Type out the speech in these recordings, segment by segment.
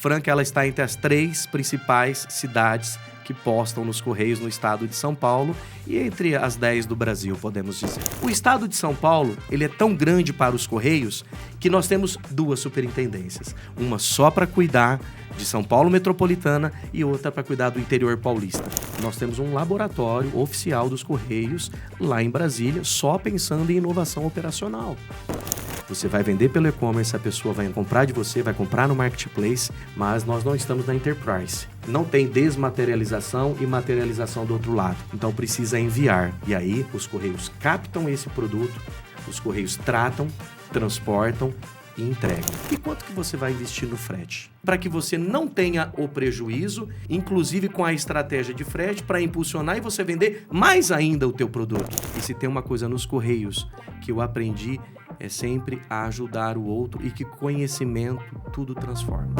Franca, ela está entre as 3 principais cidades que postam nos Correios no estado de São Paulo e entre as 10 do Brasil, podemos dizer. O estado de São Paulo, ele é tão grande para os Correios que nós temos 2 superintendências. Uma só para cuidar de São Paulo metropolitana e outra para cuidar do interior paulista. Nós temos um laboratório oficial dos Correios lá em Brasília, só pensando em inovação operacional. Você vai vender pelo e-commerce, a pessoa vai comprar de você, vai comprar no marketplace, mas nós não estamos na enterprise. Não tem desmaterialização e materialização do outro lado. Então precisa enviar. E aí os Correios captam esse produto, os Correios tratam, transportam e entregam. E quanto que você vai investir no frete? Para que você não tenha o prejuízo, inclusive com a estratégia de frete, para impulsionar e você vender mais ainda o teu produto. E se tem uma coisa nos Correios que eu aprendi, é sempre a ajudar o outro e que conhecimento tudo transforma.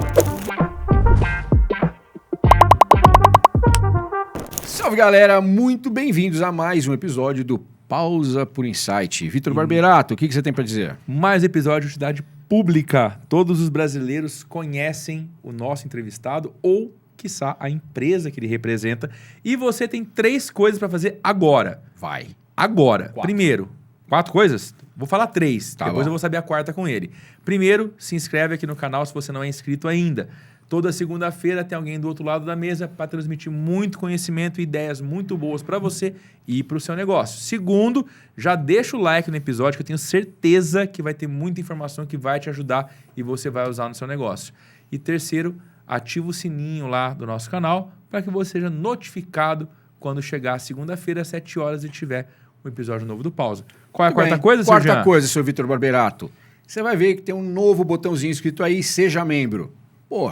Salve, galera! Muito bem-vindos a mais um episódio do Pausa por Insight. Vitor Barberato, o que você tem para dizer? Mais episódio de utilidade pública. Todos os brasileiros conhecem o nosso entrevistado ou, quiçá, a empresa que ele representa. E você tem 3 coisas para fazer agora. Vai. Agora. 4. Primeiro, 4 coisas? Vou falar 3. Tá Depois bom. eu vou saber a 4ª com ele. Primeiro, se inscreve aqui no canal se você não é inscrito ainda. Toda segunda-feira tem alguém do outro lado da mesa para transmitir muito conhecimento e ideias muito boas para você e para o seu negócio. Segundo, já deixa o like no episódio que eu tenho certeza que vai ter muita informação que vai te ajudar e você vai usar no seu negócio. E terceiro, ativa o sininho lá do nosso canal para que você seja notificado quando chegar segunda-feira às 7 horas e tiver um episódio novo do Pausa. Qual é a quarta coisa, seu Jean? Quarta coisa, seu Vitor Barberato. Você vai ver que tem um novo botãozinho escrito aí, Seja Membro. Pô,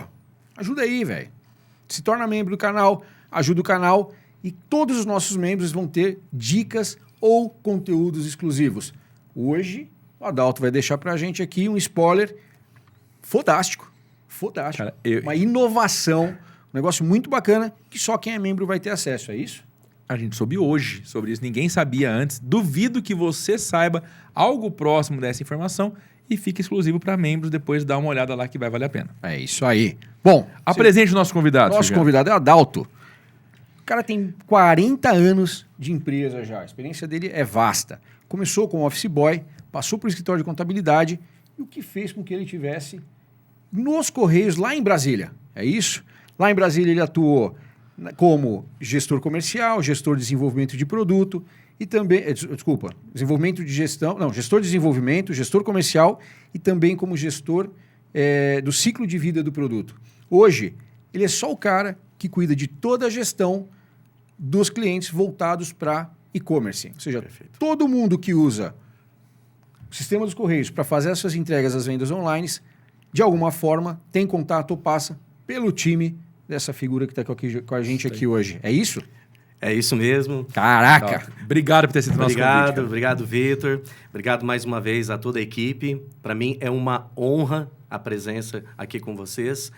ajuda aí, velho. Se torna membro do canal, ajuda o canal e todos os nossos membros vão ter dicas ou conteúdos exclusivos. Hoje, o Adalto vai deixar pra gente aqui um spoiler fodástico. Fodástico. Cara, Uma inovação, um negócio muito bacana que só quem é membro vai ter acesso, é isso? A gente soube hoje sobre isso, ninguém sabia antes. Duvido que você saiba algo próximo dessa informação e fique exclusivo para membros. Depois dá uma olhada lá que vai valer a pena. É isso aí. Bom, Apresente o nosso convidado. nosso convidado é o Adalto. O cara tem 40 anos de empresa já. A experiência dele é vasta. Começou como office boy, passou para o escritório de contabilidade e o que fez com que ele tivesse nos Correios lá em Brasília. É isso? Lá em Brasília ele atuou como gestor comercial, gestor de desenvolvimento de produto e também, desenvolvimento de gestão, não, gestor de desenvolvimento, gestor comercial e também como gestor do ciclo de vida do produto. Hoje, ele é só o cara que cuida de toda a gestão dos clientes voltados para e-commerce. Ou seja, Perfeito. Todo mundo que usa o sistema dos Correios para fazer as suas entregas às vendas online, de alguma forma, tem contato ou passa pelo time dessa figura que está com a gente aqui hoje. É isso? É isso mesmo. Caraca! Obrigado por ter sido nosso convite. Cara. Obrigado, Vitor. Obrigado mais uma vez a toda a equipe. Para mim é uma honra a presença aqui com vocês.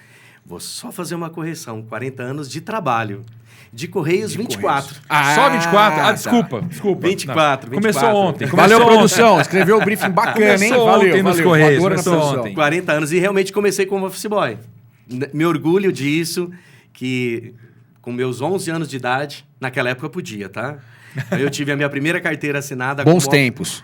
Vou só fazer uma correção. 40 anos de trabalho. De Correios, 24. Só 24? tá. Desculpa. 24. Começou ontem. Valeu, produção. Escreveu o briefing bacana, hein? Começou Valeu, ontem nos valeu. Correios, Voadora na começou produção. ontem. 40 anos e realmente comecei como office boy. Me orgulho disso, que com meus 11 anos de idade, naquela época eu podia, tá? Eu tive a minha primeira carteira assinada. Bons tempos.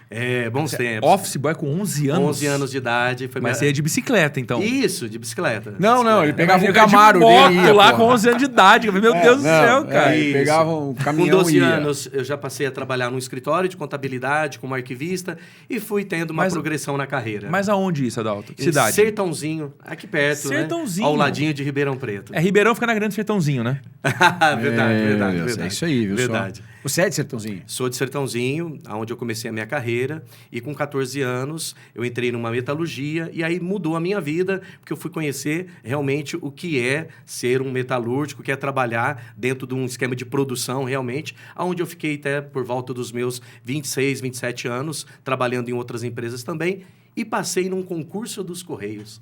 Bons tempos. Office boy com 11 anos? 11 anos de idade. Foi Mas você é de bicicleta, então. Isso, de bicicleta. Não, ele pegava Eu um Camaro de moto dele e ia, lá porra. com 11 anos de idade. Meu Deus do céu, cara. Ele Isso. pegava um caminhão Com 12 e ia. anos, eu já passei a trabalhar num escritório de contabilidade, como arquivista, e fui tendo uma progressão na carreira. Mas aonde isso, Adalto? Que Em cidade? Sertãozinho, aqui perto, Sertãozinho. né? Ao ladinho de Ribeirão Preto. É Ribeirão, fica na Grande Sertãozinho, né? verdade. É isso aí, viu? Verdade. Só. Você é de Sertãozinho? Sou de Sertãozinho, onde eu comecei a minha carreira, e com 14 anos eu entrei numa metalurgia, e aí mudou a minha vida, porque eu fui conhecer realmente o que é ser um metalúrgico, que é trabalhar dentro de um esquema de produção realmente, onde eu fiquei até por volta dos meus 26, 27 anos, trabalhando em outras empresas também, e passei num concurso dos Correios.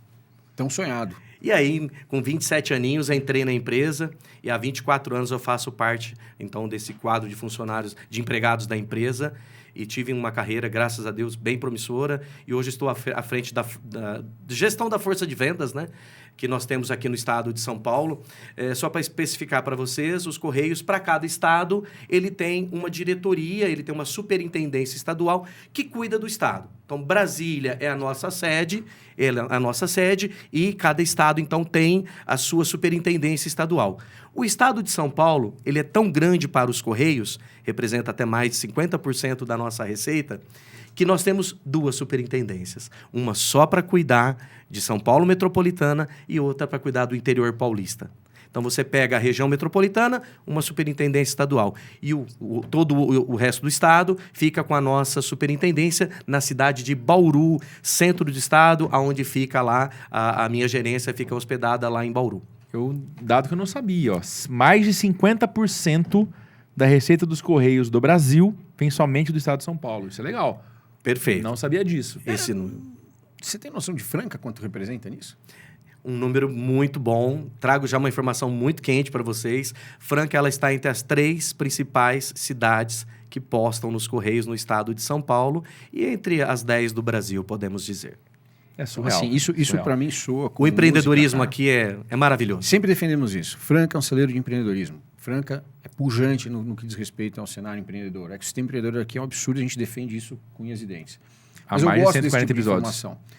Tão sonhado. E aí, com 27 aninhos, entrei na empresa e há 24 anos eu faço parte, então, desse quadro de funcionários, de empregados da empresa. e tive uma carreira, graças a Deus, bem promissora. E hoje estou à frente da gestão da força de vendas, né? Que nós temos aqui no estado de São Paulo. Só para especificar para vocês, os Correios, para cada estado, ele tem uma diretoria, ele tem uma superintendência estadual que cuida do estado. Então, Brasília é a nossa sede, e cada estado, então, tem a sua superintendência estadual. O estado de São Paulo, ele é tão grande para os Correios, representa até mais de 50% da nossa receita, que nós temos 2 superintendências. Uma só para cuidar de São Paulo metropolitana e outra para cuidar do interior paulista. Então, você pega a região metropolitana, uma superintendência estadual. E todo o resto do estado fica com a nossa superintendência na cidade de Bauru, centro do estado, onde fica lá, a minha gerência fica hospedada lá em Bauru. Dado que eu não sabia, ó, mais de 50% da receita dos Correios do Brasil vem somente do estado de São Paulo. Isso é legal. Perfeito. Não sabia disso. Você tem noção de Franca quanto representa nisso? Um número muito bom. Trago já uma informação muito quente para vocês. Franca, ela está entre as 3 principais cidades que postam nos Correios no estado de São Paulo e entre as 10 do Brasil, podemos dizer. É surreal. Assim, isso para mim soa como o empreendedorismo música, aqui é maravilhoso. Sempre defendemos isso. Franca é um celeiro de empreendedorismo. Franca é pujante no que diz respeito ao cenário empreendedor. O ecossistema empreendedor aqui é um absurdo, a gente defende isso com unhas e dentes. Mas Há mais eu gosto de 140 desse tipo episódios. de informação.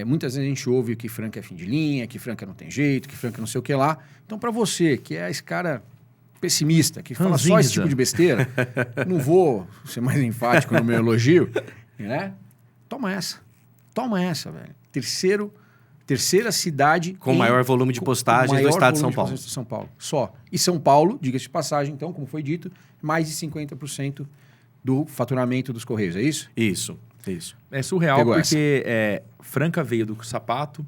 Muitas vezes a gente ouve que Franca é fim de linha, que Franca não tem jeito, que Franca não sei o que lá. Então, para você, que é esse cara pessimista, que fala só esse tipo de besteira, não vou ser mais enfático no meu elogio, né? Toma essa, velho. Terceira cidade... Com maior volume de postagens do estado de São Paulo. Só. E São Paulo, diga-se de passagem, então, como foi dito, mais de 50% do faturamento dos Correios, é isso? Isso. É surreal porque Franca veio do sapato.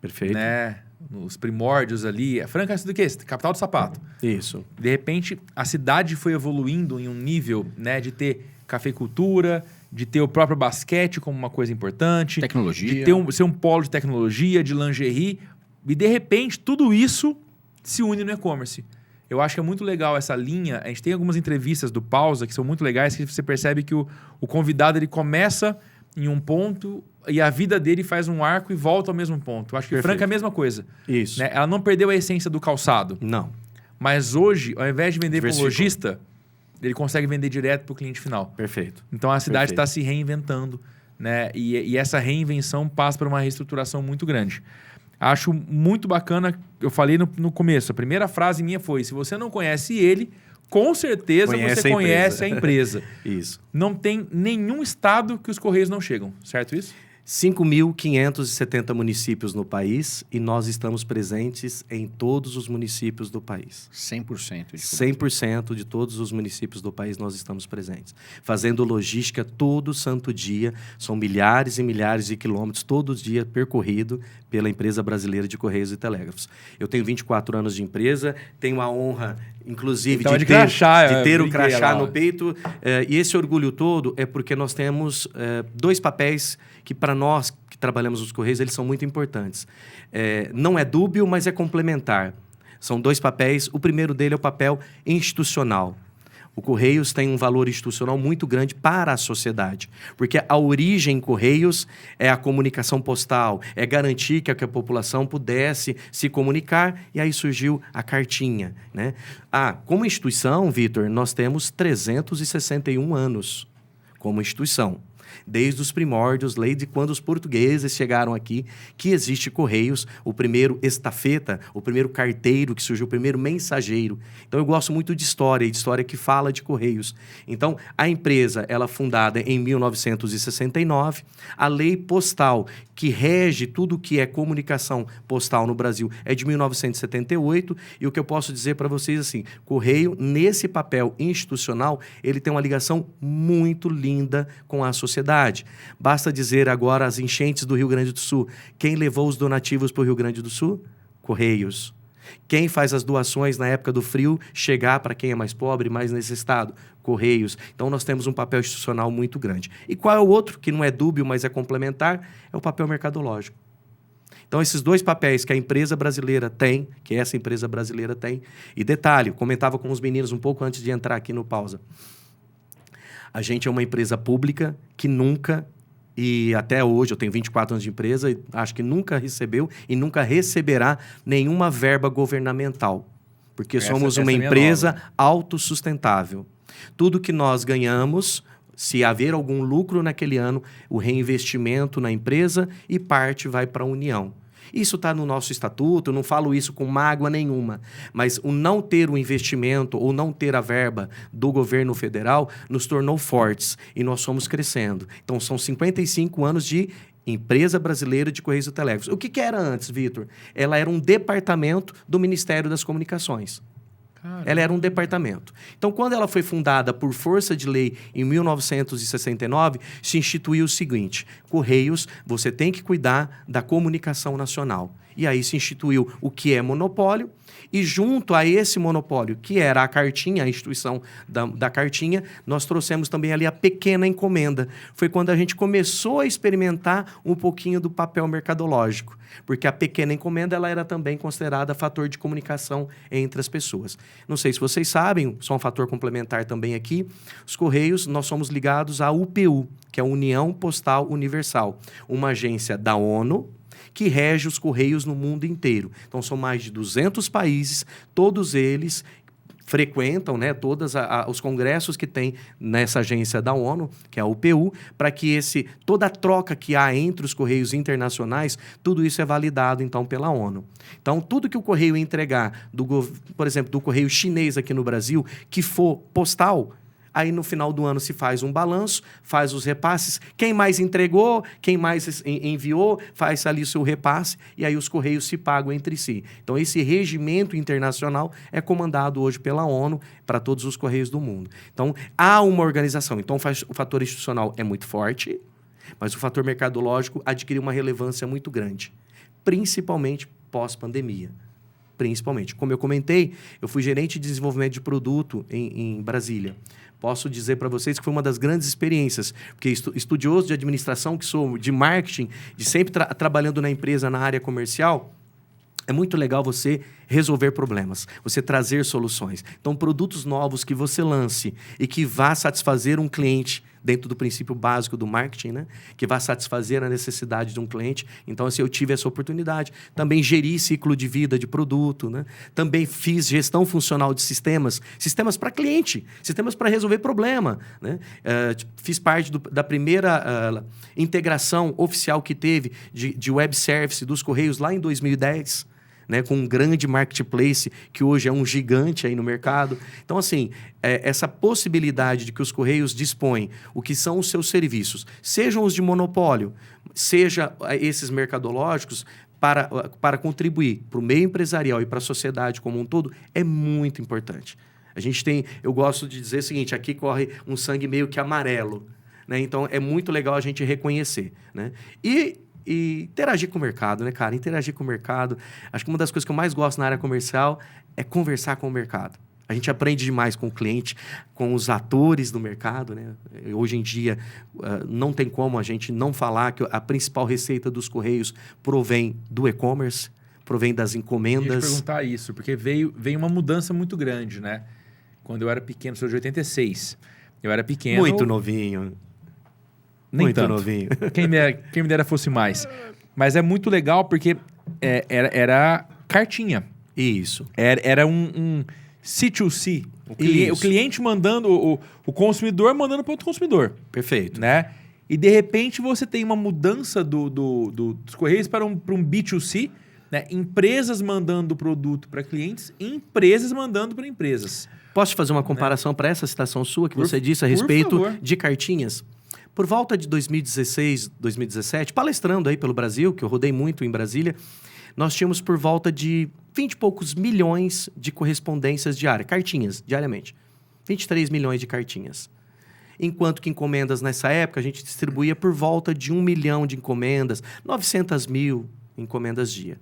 Perfeito. Né? Nos primórdios ali. Franca é do quê? Capital do sapato. Isso. De repente, a cidade foi evoluindo em um nível, né, de ter cafeicultura, de ter o próprio basquete como uma coisa importante. Tecnologia. De ser um polo de tecnologia, de lingerie. E, de repente, tudo isso se une no e-commerce. Eu acho que é muito legal essa linha. A gente tem algumas entrevistas do Pausa que são muito legais, que você percebe que o convidado ele começa em um ponto e a vida dele faz um arco e volta ao mesmo ponto. Eu acho que Perfeito. Franca é a mesma coisa. Isso. Né? Ela não perdeu a essência do calçado. Não. Mas hoje, ao invés de vender para um lojista, ele consegue vender direto para o cliente final. Perfeito. Então a cidade está se reinventando, né? E essa reinvenção passa por uma reestruturação muito grande. Acho muito bacana, eu falei no começo, a primeira frase minha foi, se você não conhece ele, com certeza você conhece a empresa. Isso. Não tem nenhum estado que os Correios não chegam, certo isso? 5.570 municípios no país e nós estamos presentes em todos os municípios do país. 100%. 100% de todos os municípios do país nós estamos presentes. Fazendo logística todo santo dia. São milhares e milhares de quilômetros todo dia percorrido pela empresa brasileira de Correios e Telégrafos. Eu tenho 24 anos de empresa, tenho a honra, inclusive, então, de ter o crachá no peito. E esse orgulho todo é porque nós temos 2 papéis que, para nós que trabalhamos nos Correios, eles são muito importantes. Não é dúbio, mas é complementar. São 2 papéis. O primeiro dele é o papel institucional. O Correios tem um valor institucional muito grande para a sociedade, porque a origem em Correios é a comunicação postal, é garantir que a população pudesse se comunicar, e aí surgiu a cartinha, né? Como instituição, Vitor, nós temos 361 anos como instituição. Desde os primórdios, desde quando os portugueses chegaram aqui, que existe Correios, o primeiro estafeta, o primeiro carteiro que surgiu, o primeiro mensageiro. Então, eu gosto muito de história que fala de Correios. Então, a empresa, ela fundada em 1969, a lei postal, que rege tudo que é comunicação postal no Brasil, é de 1978, e o que eu posso dizer para vocês assim, Correio, nesse papel institucional, ele tem uma ligação muito linda com a sociedade. Basta dizer agora as enchentes do Rio Grande do Sul. Quem levou os donativos para o Rio Grande do Sul? Correios. Quem faz as doações na época do frio chegar para quem é mais pobre, mais necessitado? Correios. Então, nós temos um papel institucional muito grande. E qual é o outro, que não é dúbio, mas é complementar? É o papel mercadológico. Então, esses 2 papéis que a empresa brasileira tem, que essa empresa brasileira tem, e detalhe, eu comentava com os meninos um pouco antes de entrar aqui no Pausa. A gente é uma empresa pública que nunca, e até hoje, eu tenho 24 anos de empresa, e acho que nunca recebeu e nunca receberá nenhuma verba governamental. Porque somos uma empresa autossustentável. Tudo que nós ganhamos, se haver algum lucro naquele ano, o reinvestimento na empresa e parte vai para a União. Isso está no nosso estatuto, eu não falo isso com mágoa nenhuma, mas o não ter o investimento ou não ter a verba do governo federal nos tornou fortes e nós fomos crescendo. Então, são 55 anos de Empresa Brasileira de Correios e Telégrafos. O que era antes, Vitor? Ela era um departamento do Ministério das Comunicações. Caramba. Ela era um departamento. Então, quando ela foi fundada por força de lei em 1969, se instituiu o seguinte: Correios, você tem que cuidar da comunicação nacional. E aí se instituiu o que é monopólio, e junto a esse monopólio, que era a cartinha, a instituição da cartinha, nós trouxemos também ali a pequena encomenda. Foi quando a gente começou a experimentar um pouquinho do papel mercadológico, porque a pequena encomenda ela era também considerada fator de comunicação entre as pessoas. Não sei se vocês sabem, só um fator complementar também aqui, os Correios, nós somos ligados à UPU, que é a União Postal Universal, uma agência da ONU, que rege os Correios no mundo inteiro. Então, são mais de 200 países, todos eles frequentam, né, todos os congressos que tem nessa agência da ONU, que é a UPU, para que toda a troca que há entre os Correios internacionais, tudo isso é validado, então, pela ONU. Então, tudo que o Correio entregar, por exemplo, do Correio chinês aqui no Brasil, que for postal, aí no final do ano se faz um balanço, faz os repasses. Quem mais entregou, quem mais enviou, faz ali o seu repasse e aí os Correios se pagam entre si. Então, esse regimento internacional é comandado hoje pela ONU para todos os Correios do mundo. Então, há uma organização. Então, o fator institucional é muito forte, mas o fator mercadológico adquiriu uma relevância muito grande, principalmente pós-pandemia. Principalmente. Como eu comentei, eu fui gerente de desenvolvimento de produto em Brasília. Posso dizer para vocês que foi uma das grandes experiências, porque estudioso de administração que sou, de marketing, de sempre trabalhando na empresa, na área comercial, é muito legal você resolver problemas, você trazer soluções. Então, produtos novos que você lance e que vá satisfazer um cliente dentro do princípio básico do marketing, né? Que vá satisfazer a necessidade de um cliente. Então, assim, eu tive essa oportunidade. Também geri ciclo de vida de produto, né? Também fiz gestão funcional de sistemas para cliente, sistemas para resolver problema, né? Fiz parte da primeira integração oficial que teve de web service dos Correios lá em 2010, né, com um grande marketplace que hoje é um gigante aí no mercado. Então, assim, essa possibilidade de que os Correios dispõem o que são os seus serviços, sejam os de monopólio, seja esses mercadológicos, para contribuir para o meio empresarial e para a sociedade como um todo, é muito importante. A gente tem, eu gosto de dizer o seguinte, aqui corre um sangue meio que amarelo, né? Então, é muito legal a gente reconhecer, né? E interagir com o mercado, né, cara? Interagir com o mercado. Acho que uma das coisas que eu mais gosto na área comercial é conversar com o mercado. A gente aprende demais com o cliente, com os atores do mercado, né? Hoje em dia, não tem como a gente não falar que a principal receita dos Correios provém do e-commerce, provém das encomendas. Eu ia te perguntar isso, porque veio uma mudança muito grande, né? Quando eu era pequeno, sou de 86. Eu era pequeno... Muito novinho. Nem muito tanto. Novinho. Quem me dera fosse mais. Mas é muito legal porque era cartinha. Isso. Era um C2C. O cliente mandando, o consumidor mandando para outro consumidor. Perfeito. Né? E, de repente, você tem uma mudança dos Correios para um B2C, né? Empresas mandando produto para clientes e empresas mandando para empresas. Posso te fazer uma comparação para essa citação sua que você disse a respeito de cartinhas? Por volta de 2016, 2017, palestrando aí pelo Brasil, que eu rodei muito em Brasília, nós tínhamos por volta de 20 e poucos milhões de correspondências diárias, cartinhas, diariamente. 23 milhões de cartinhas. Enquanto que encomendas nessa época, a gente distribuía por volta de 1 milhão de encomendas, 900 mil encomendas dia.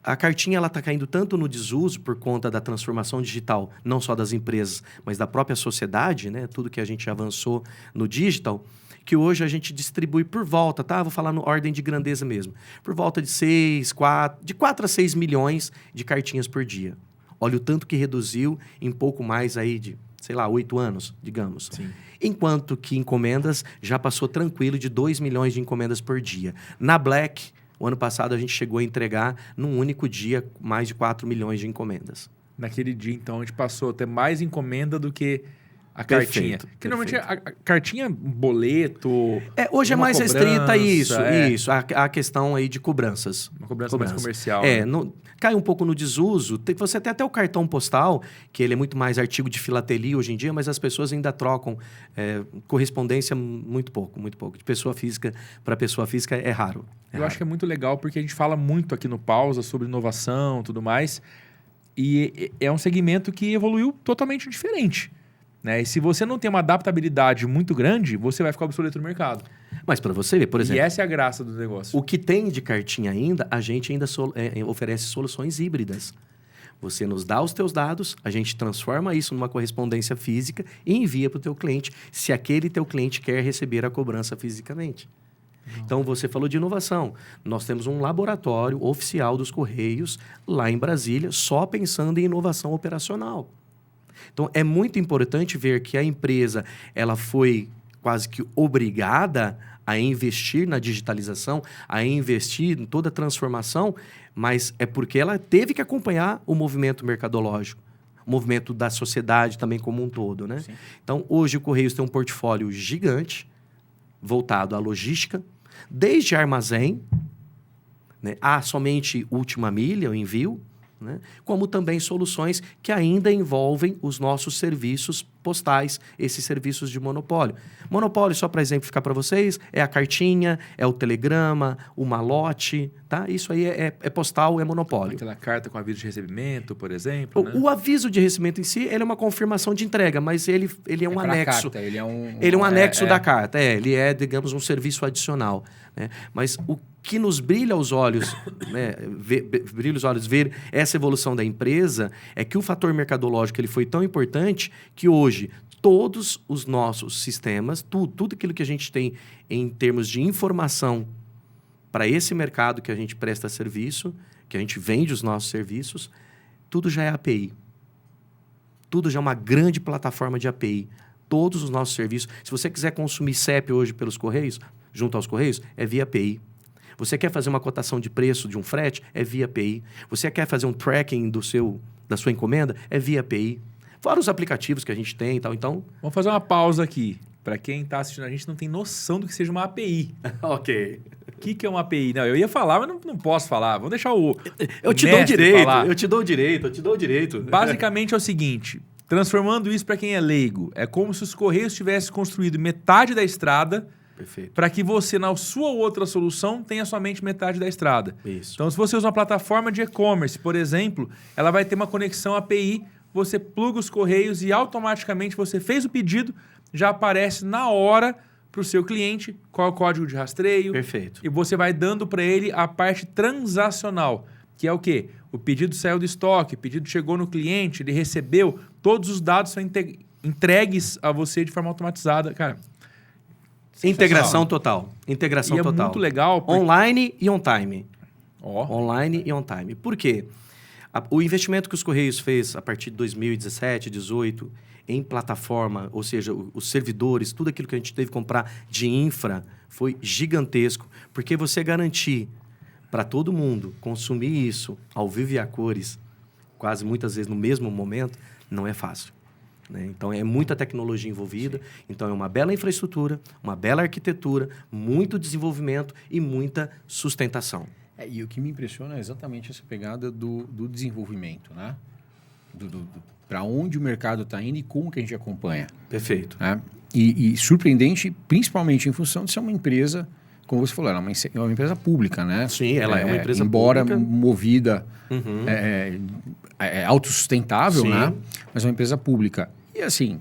A cartinha está caindo tanto no desuso por conta da transformação digital, não só das empresas, mas da própria sociedade, né? Tudo que a gente avançou no digital, que hoje a gente distribui por volta, tá? Vou falar no ordem de grandeza mesmo. Por volta de 4 a 6 milhões de cartinhas por dia. Olha o tanto que reduziu em pouco mais aí de sei lá, 8 anos, digamos. Sim. Enquanto que encomendas já passou tranquilo de 2 milhões de encomendas por dia. Na Black, o ano passado a gente chegou a entregar, num único dia, mais de 4 milhões de encomendas. Naquele dia, então, a gente passou a ter mais encomenda do que a Perfeito, cartinha. Porque normalmente a cartinha, boleto... Hoje é uma mais restrita cobrança, isso. A questão aí de cobranças. Uma cobrança mais comercial. É, né? cai um pouco no desuso. Você tem até o cartão postal, que ele é muito mais artigo de filatelia hoje em dia, mas as pessoas ainda trocam correspondência muito pouco. De pessoa física para pessoa física é raro. Eu acho que é muito legal, porque a gente fala muito aqui no Pausa sobre inovação e tudo mais, e é um segmento que evoluiu totalmente diferente. Né? E se você não tem uma adaptabilidade muito grande, você vai ficar obsoleto no mercado. Mas para você ver, por exemplo... E essa é a graça do negócio. O que tem de cartinha ainda, a gente ainda oferece soluções híbridas. Você nos dá os teus dados, a gente transforma isso numa correspondência física e envia para o teu cliente, se aquele teu cliente quer receber a cobrança fisicamente. Então, você falou de inovação. Nós temos um laboratório oficial dos Correios lá em Brasília, só pensando em inovação operacional. Então, é muito importante ver que a empresa ela foi quase que obrigada a investir na digitalização, a investir em toda a transformação, mas é porque ela teve que acompanhar o movimento mercadológico, o movimento da sociedade também como um todo, né? Sim. Então, hoje o Correios tem um portfólio gigante voltado à logística, desde armazém, né, a somente última milha, o envio, né, como também soluções que ainda envolvem os nossos serviços postais, esses serviços de monopólio. Monopólio, só para exemplificar para vocês, é a cartinha, é o telegrama, o malote, tá? Isso aí é postal, é monopólio. Aquela carta com aviso de recebimento, por exemplo. Né? O aviso de recebimento em si, ele é uma confirmação de entrega, mas ele é um anexo. Carta, ele é um anexo da carta. Ele é, digamos, um serviço adicional. Né? Mas o que nos brilha aos olhos, né, brilha os olhos ver essa evolução da empresa, é que o fator mercadológico ele foi tão importante que hoje todos os nossos sistemas, tudo aquilo que a gente tem em termos de informação para esse mercado que a gente presta serviço, que a gente vende os nossos serviços, tudo já é API. Tudo já é uma grande plataforma de API. Todos os nossos serviços. Se você quiser consumir CEP hoje pelos Correios, junto aos Correios, é via API. Você quer fazer uma cotação de preço de um frete? É via API. Você quer fazer um tracking da sua encomenda? É via API. Fora os aplicativos que a gente tem e tal. Então... Vamos fazer uma pausa aqui. Para quem está assistindo a gente não tem noção do que seja uma API. Ok. O que é uma API? Não, eu ia falar, mas não posso falar. Vamos deixar o Eu te dou o direito. falar. Eu te dou o direito. Basicamente é o seguinte, transformando isso para quem é leigo, é como se os Correios tivessem construído metade da estrada para que você, na sua outra solução, tenha somente metade da estrada. Isso. Então, se você usa uma plataforma de e-commerce, por exemplo, ela vai ter uma conexão API, você pluga os Correios e automaticamente você fez o pedido, já aparece na hora para o seu cliente qual é o código de rastreio. Perfeito. E você vai dando para ele a parte transacional, que é o quê? O pedido saiu do estoque, o pedido chegou no cliente, ele recebeu, todos os dados são entregues a você de forma automatizada. Cara, integração total. Integração e total. É muito legal. Porque... Online e on time. Oh. Online e on time. Por quê? O investimento que os Correios fez a partir de 2017, 2018, em plataforma, ou seja, os servidores, tudo aquilo que a gente teve que comprar de infra, foi gigantesco. Porque você garantir para todo mundo consumir isso ao vivo e a cores, quase muitas vezes no mesmo momento, não é fácil. Né? Então, é muita tecnologia envolvida. Sim. Então, é uma bela infraestrutura, uma bela arquitetura, muito desenvolvimento e muita sustentação. E o que me impressiona é exatamente essa pegada do desenvolvimento, né? Para onde o mercado está indo e como que a gente acompanha. Perfeito. Né? E surpreendente, principalmente em função de ser uma empresa, como você falou, ela é uma empresa pública, né? Sim, ela é uma empresa embora pública. Movida, autossustentável, Sim. Né? Mas é uma empresa pública. E assim,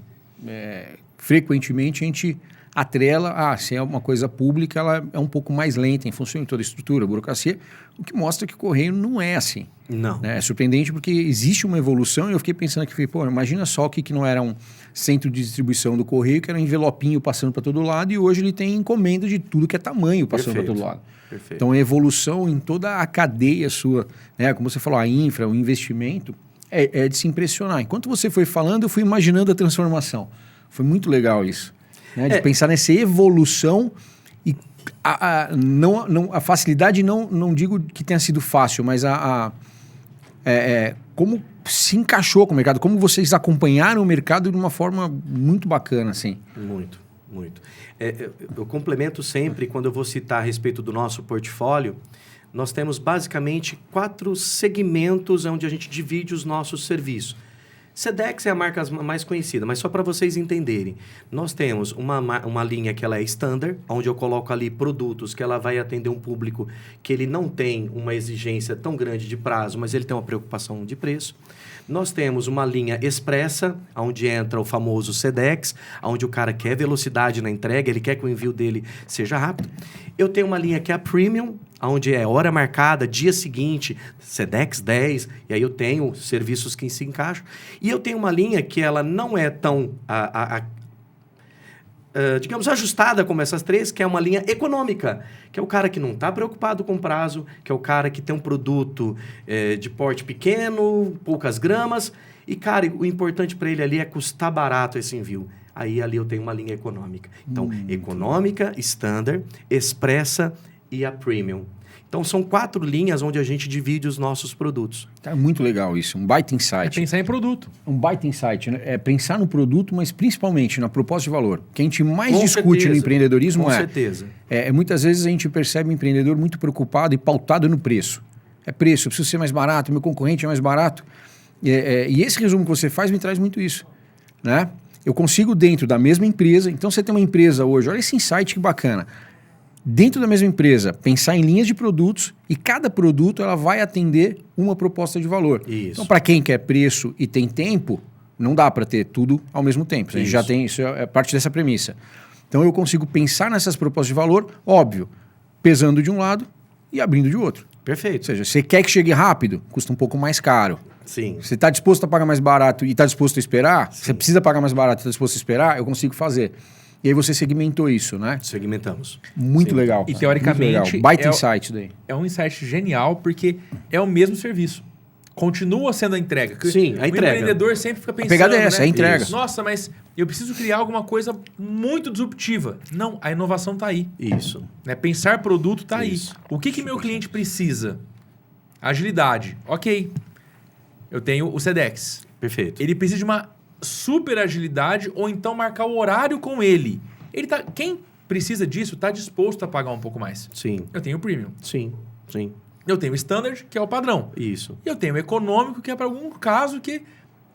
frequentemente a gente atrela, se é uma coisa pública, ela é um pouco mais lenta em função de toda a estrutura, a burocracia, o que mostra que o Correio não é assim. Não. Né? É surpreendente porque existe uma evolução e eu fiquei pensando aqui, imagina só que não era um centro de distribuição do Correio, que era um envelopinho passando para todo lado e hoje ele tem encomenda de tudo que é tamanho passando para todo lado. Perfeito. Então, a evolução em toda a cadeia sua, né? Como você falou, a infra, o investimento, é de se impressionar. Enquanto você foi falando, eu fui imaginando a transformação. Foi muito legal isso. Né? De pensar nessa evolução e a facilidade, não digo que tenha sido fácil, mas como se encaixou com o mercado, como vocês acompanharam o mercado de uma forma muito bacana, assim. Muito, muito. Eu complemento sempre, quando eu vou citar a respeito do nosso portfólio, nós temos basicamente 4 segmentos onde a gente divide os nossos serviços. Sedex é a marca mais conhecida, mas só para vocês entenderem. Nós temos uma linha que ela é standard, onde eu coloco ali produtos que ela vai atender um público que ele não tem uma exigência tão grande de prazo, mas ele tem uma preocupação de preço. Nós temos uma linha expressa, onde entra o famoso Sedex, onde o cara quer velocidade na entrega, ele quer que o envio dele seja rápido. Eu tenho uma linha que é a Premium, onde é hora marcada, dia seguinte, Sedex 10, e aí eu tenho serviços que se encaixam. E eu tenho uma linha que ela não é tão, digamos, ajustada como essas 3, que é uma linha econômica, que é o cara que não está preocupado com prazo, que é o cara que tem um produto de porte pequeno, poucas gramas, e, cara, o importante para ele ali é custar barato esse envio. Aí ali eu tenho uma linha econômica. Então, econômica, standard, expressa e a premium. Então, são 4 linhas onde a gente divide os nossos produtos. Tá muito legal isso, um baita insight. É pensar em produto. Um baita insight, né? É pensar no produto, mas principalmente na proposta de valor. O que a gente mais Com discute certeza. no empreendedorismo Com certeza. Muitas vezes a gente percebe um empreendedor muito preocupado e pautado no preço. É preço, eu preciso ser mais barato, meu concorrente é mais barato. E esse resumo que você faz me traz muito isso, né? Eu consigo dentro da mesma empresa, então você tem uma empresa hoje, olha esse insight que bacana. Dentro da mesma empresa, pensar em linhas de produtos e cada produto ela vai atender uma proposta de valor. Isso. Então, para quem quer preço e tem tempo, não dá para ter tudo ao mesmo tempo. A gente já tem, isso é parte dessa premissa. Então, eu consigo pensar nessas propostas de valor, óbvio, pesando de um lado e abrindo de outro. Perfeito. Ou seja, você quer que chegue rápido, custa um pouco mais caro. Sim. Você está disposto a pagar mais barato e está disposto a esperar? Sim. Você precisa pagar mais barato e está disposto a esperar? Eu consigo fazer. E aí você segmentou isso, né? Segmentamos. Muito Sim. legal. E teoricamente... Muito legal. Baita insight daí. É um insight genial, porque é o mesmo serviço. Continua sendo a entrega. Sim, a entrega. O empreendedor sempre fica pensando... A pegada é essa, né? é a entrega. Isso. Nossa, mas eu preciso criar alguma coisa muito disruptiva. Não, a inovação está aí. Isso. Né? Pensar produto está aí. Isso. O que meu cliente precisa? Agilidade. Ok. Eu tenho o Sedex. Perfeito. Ele precisa de uma super agilidade ou então marcar o horário com ele. Quem precisa disso está disposto a pagar um pouco mais. Sim. Eu tenho o Premium. Sim. Sim. Eu tenho o Standard, que é o padrão. Isso. E eu tenho o Econômico, que é para algum caso que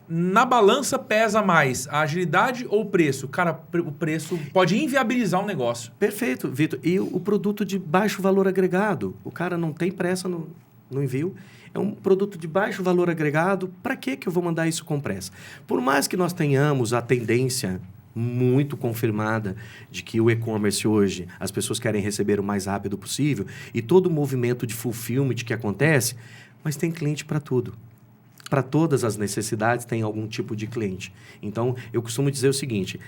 na balança pesa mais a agilidade ou o preço. Cara, o preço pode inviabilizar um negócio. Perfeito, Vitor. E o produto de baixo valor agregado? O cara não tem pressa no envio. É um produto de baixo valor agregado. Para que eu vou mandar isso com pressa? Por mais que nós tenhamos a tendência muito confirmada de que o e-commerce hoje, as pessoas querem receber o mais rápido possível e todo o movimento de fulfillment que acontece, mas tem cliente para tudo. Para todas as necessidades tem algum tipo de cliente. Então, eu costumo dizer o seguinte...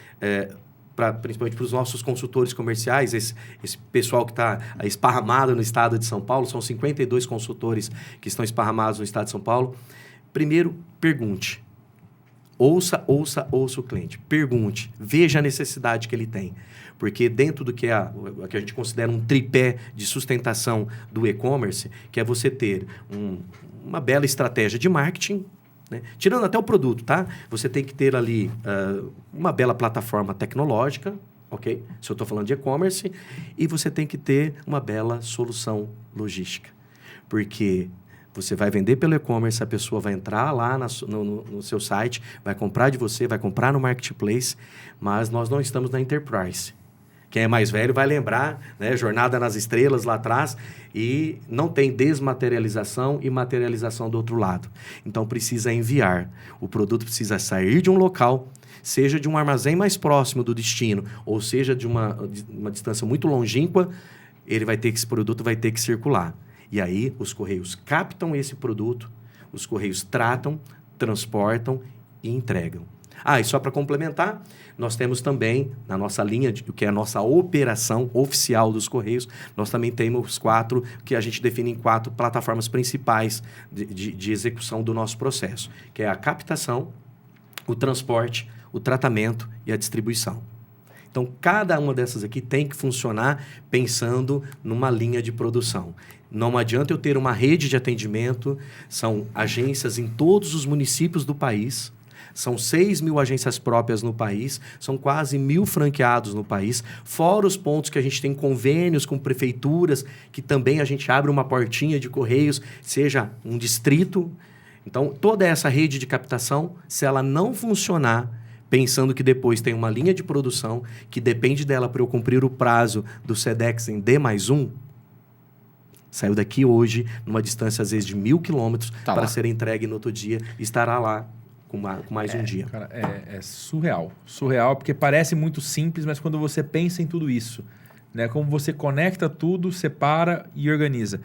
principalmente para os nossos consultores comerciais, esse pessoal que está esparramado no estado de São Paulo, são 52 consultores que estão esparramados no estado de São Paulo. Primeiro, pergunte. Ouça o cliente. Pergunte. Veja a necessidade que ele tem. Porque dentro do que que a gente considera um tripé de sustentação do e-commerce, que é você ter uma bela estratégia de marketing, né? Tirando até o produto, tá? Você tem que ter ali uma bela plataforma tecnológica, ok? Se eu estou falando de e-commerce, e você tem que ter uma bela solução logística. Porque você vai vender pelo e-commerce, a pessoa vai entrar lá no seu site, vai comprar de você, vai comprar no Marketplace, mas nós não estamos na Enterprise. Quem é mais velho vai lembrar, né? Jornada nas Estrelas lá atrás, e não tem desmaterialização e materialização do outro lado. Então, precisa enviar. O produto precisa sair de um local, seja de um armazém mais próximo do destino, ou seja de uma distância muito longínqua, esse produto vai ter que circular. E aí, os Correios captam esse produto, os Correios tratam, transportam e entregam. E só para complementar, nós temos também, na nossa linha, que é a nossa operação oficial dos Correios, nós também temos 4, que a gente define em 4 plataformas principais de execução do nosso processo, que é a captação, o transporte, o tratamento e a distribuição. Então, cada uma dessas aqui tem que funcionar pensando numa linha de produção. Não adianta eu ter uma rede de atendimento, são agências em todos os municípios do país, são 6.000 agências próprias no país, são quase 1.000 franqueados no país, fora os pontos que a gente tem convênios com prefeituras, que também a gente abre uma portinha de Correios, seja um distrito. Então, toda essa rede de captação, se ela não funcionar, pensando que depois tem uma linha de produção que depende dela para eu cumprir o prazo do Sedex em D+1, saiu daqui hoje, numa distância às vezes de 1.000 quilômetros, para ser entregue no outro dia, estará lá com mais um dia. Cara, é surreal. Surreal, porque parece muito simples, mas quando você pensa em tudo isso, né, como você conecta tudo, separa e organiza.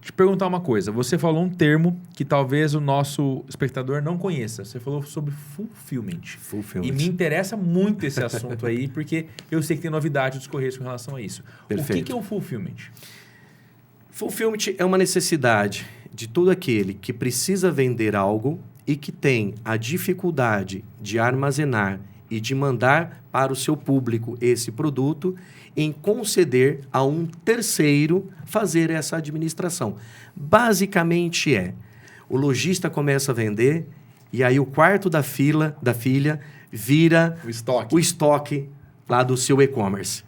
Te perguntar uma coisa. Você falou um termo que talvez o nosso espectador não conheça. Você falou sobre fulfillment. E me interessa muito esse assunto aí, porque eu sei que tem novidade dos Correios com relação a isso. Perfeito. O que é o fulfillment? Fulfillment é uma necessidade de todo aquele que precisa vender algo e que tem a dificuldade de armazenar e de mandar para o seu público esse produto, em conceder a um terceiro fazer essa administração. Basicamente o lojista começa a vender e aí o quarto da filha vira o estoque lá do seu e-commerce.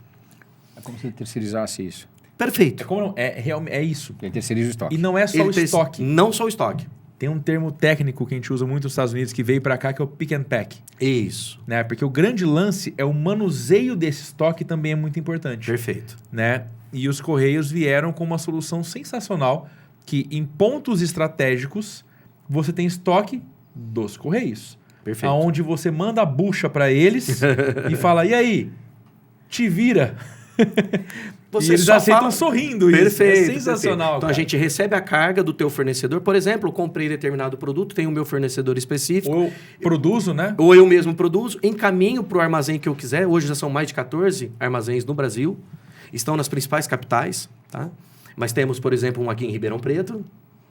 É como se ele terceirizasse isso. Perfeito. É isso. Ele terceiriza o estoque. E não é só o estoque. Não só o estoque. Tem um termo técnico que a gente usa muito nos Estados Unidos, que veio para cá, que é o pick and pack. Isso. Né? Porque o grande lance é o manuseio desse estoque também é muito importante. Perfeito. Né? E os Correios vieram com uma solução sensacional, que em pontos estratégicos, você tem estoque dos Correios. Perfeito. Onde você manda a bucha para eles e fala, e aí, te vira. Você e eles só aceitam fala... sorrindo. Perfeito, isso. É sensacional. Perfeito. Então, cara. a gente recebe a carga do teu fornecedor. Por exemplo, eu comprei determinado produto, tenho o meu fornecedor específico. Ou eu produzo, né? Ou eu mesmo produzo, encaminho para o armazém que eu quiser. Hoje já são mais de 14 armazéns no Brasil. Estão nas principais capitais, tá? Mas temos, por exemplo, um aqui em Ribeirão Preto.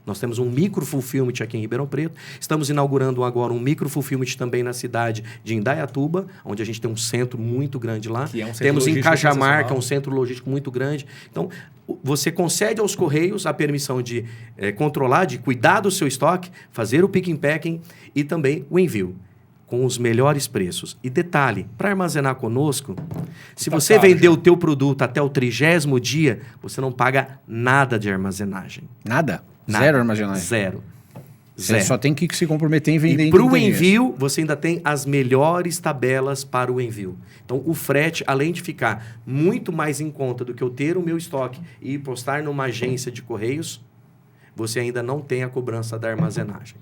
Nós temos um micro fulfillment aqui em Ribeirão Preto. Estamos inaugurando agora um micro fulfillment também na cidade de Indaiatuba, onde a gente tem um centro muito grande lá. Que é um centro temos em logístico Cajamar, que é um centro logístico muito grande. Então, você concede aos Correios a permissão de controlar, de cuidar do seu estoque, fazer o pick and packing e também o envio com os melhores preços. E detalhe, para armazenar conosco, se você vender o teu produto até o 30º dia, você não paga nada de armazenagem. Nada? Zero armazenagem? Zero. Você só tem que se comprometer em vender. E para o envio, você ainda tem as melhores tabelas para o envio. Então, o frete, além de ficar muito mais em conta do que eu ter o meu estoque e postar numa agência de Correios, você ainda não tem a cobrança da armazenagem.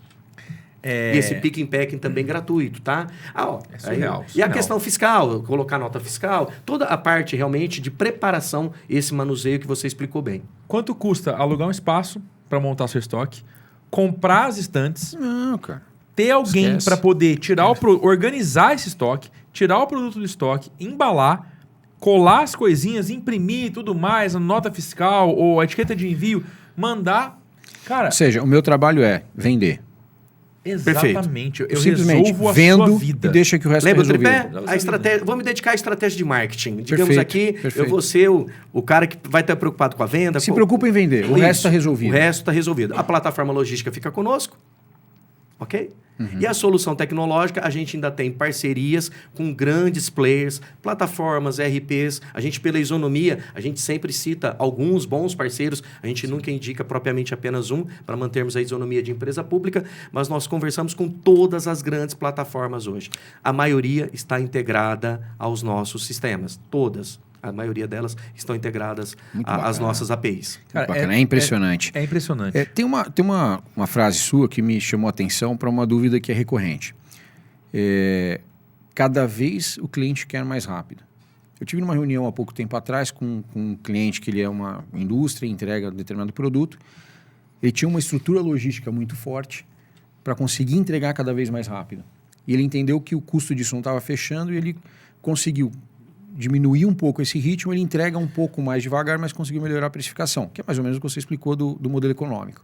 E esse pick and packing também gratuito, tá? É surreal. E a questão fiscal, colocar nota fiscal, toda a parte realmente de preparação, esse manuseio que você explicou bem. Quanto custa alugar um espaço para montar seu estoque, comprar as estantes, Não, cara. ter alguém para poder organizar esse estoque, tirar o produto do estoque, embalar, colar as coisinhas, imprimir e tudo mais, a nota fiscal ou a etiqueta de envio, mandar. Cara, Ou seja, o meu trabalho é vender. exatamente. Eu simplesmente resolvo a vendo sua vida. e deixa que o resto Lembra do resolvido. tripé? A estratégia, vou me dedicar à estratégia de marketing. Digamos Perfeito, aqui, perfeito. eu vou ser o cara que vai estar preocupado com a venda. Se preocupa em vender, o resto está resolvido. O resto está resolvido. A plataforma logística fica conosco, ok? E a solução tecnológica, a gente ainda tem parcerias com grandes players, plataformas, RPs. A gente, pela isonomia, a gente sempre cita alguns bons parceiros. A gente nunca indica propriamente apenas um, para mantermos a isonomia de empresa pública, mas nós conversamos com todas as grandes plataformas hoje. A maioria está integrada aos nossos sistemas, todas. A maioria delas estão integradas às nossas APIs. Cara, bacana, é impressionante. É impressionante. Tem uma frase sua que me chamou a atenção para uma dúvida que é recorrente. Cada vez o cliente quer mais rápido. Eu tive numa reunião há pouco tempo atrás com um cliente que ele é uma indústria, entrega determinado produto. Ele tinha uma estrutura logística muito forte para conseguir entregar cada vez mais rápido. E ele entendeu que o custo disso não estava fechando e ele conseguiu diminuir um pouco esse ritmo, ele entrega um pouco mais devagar, mas conseguiu melhorar a precificação, que é mais ou menos o que você explicou do modelo econômico.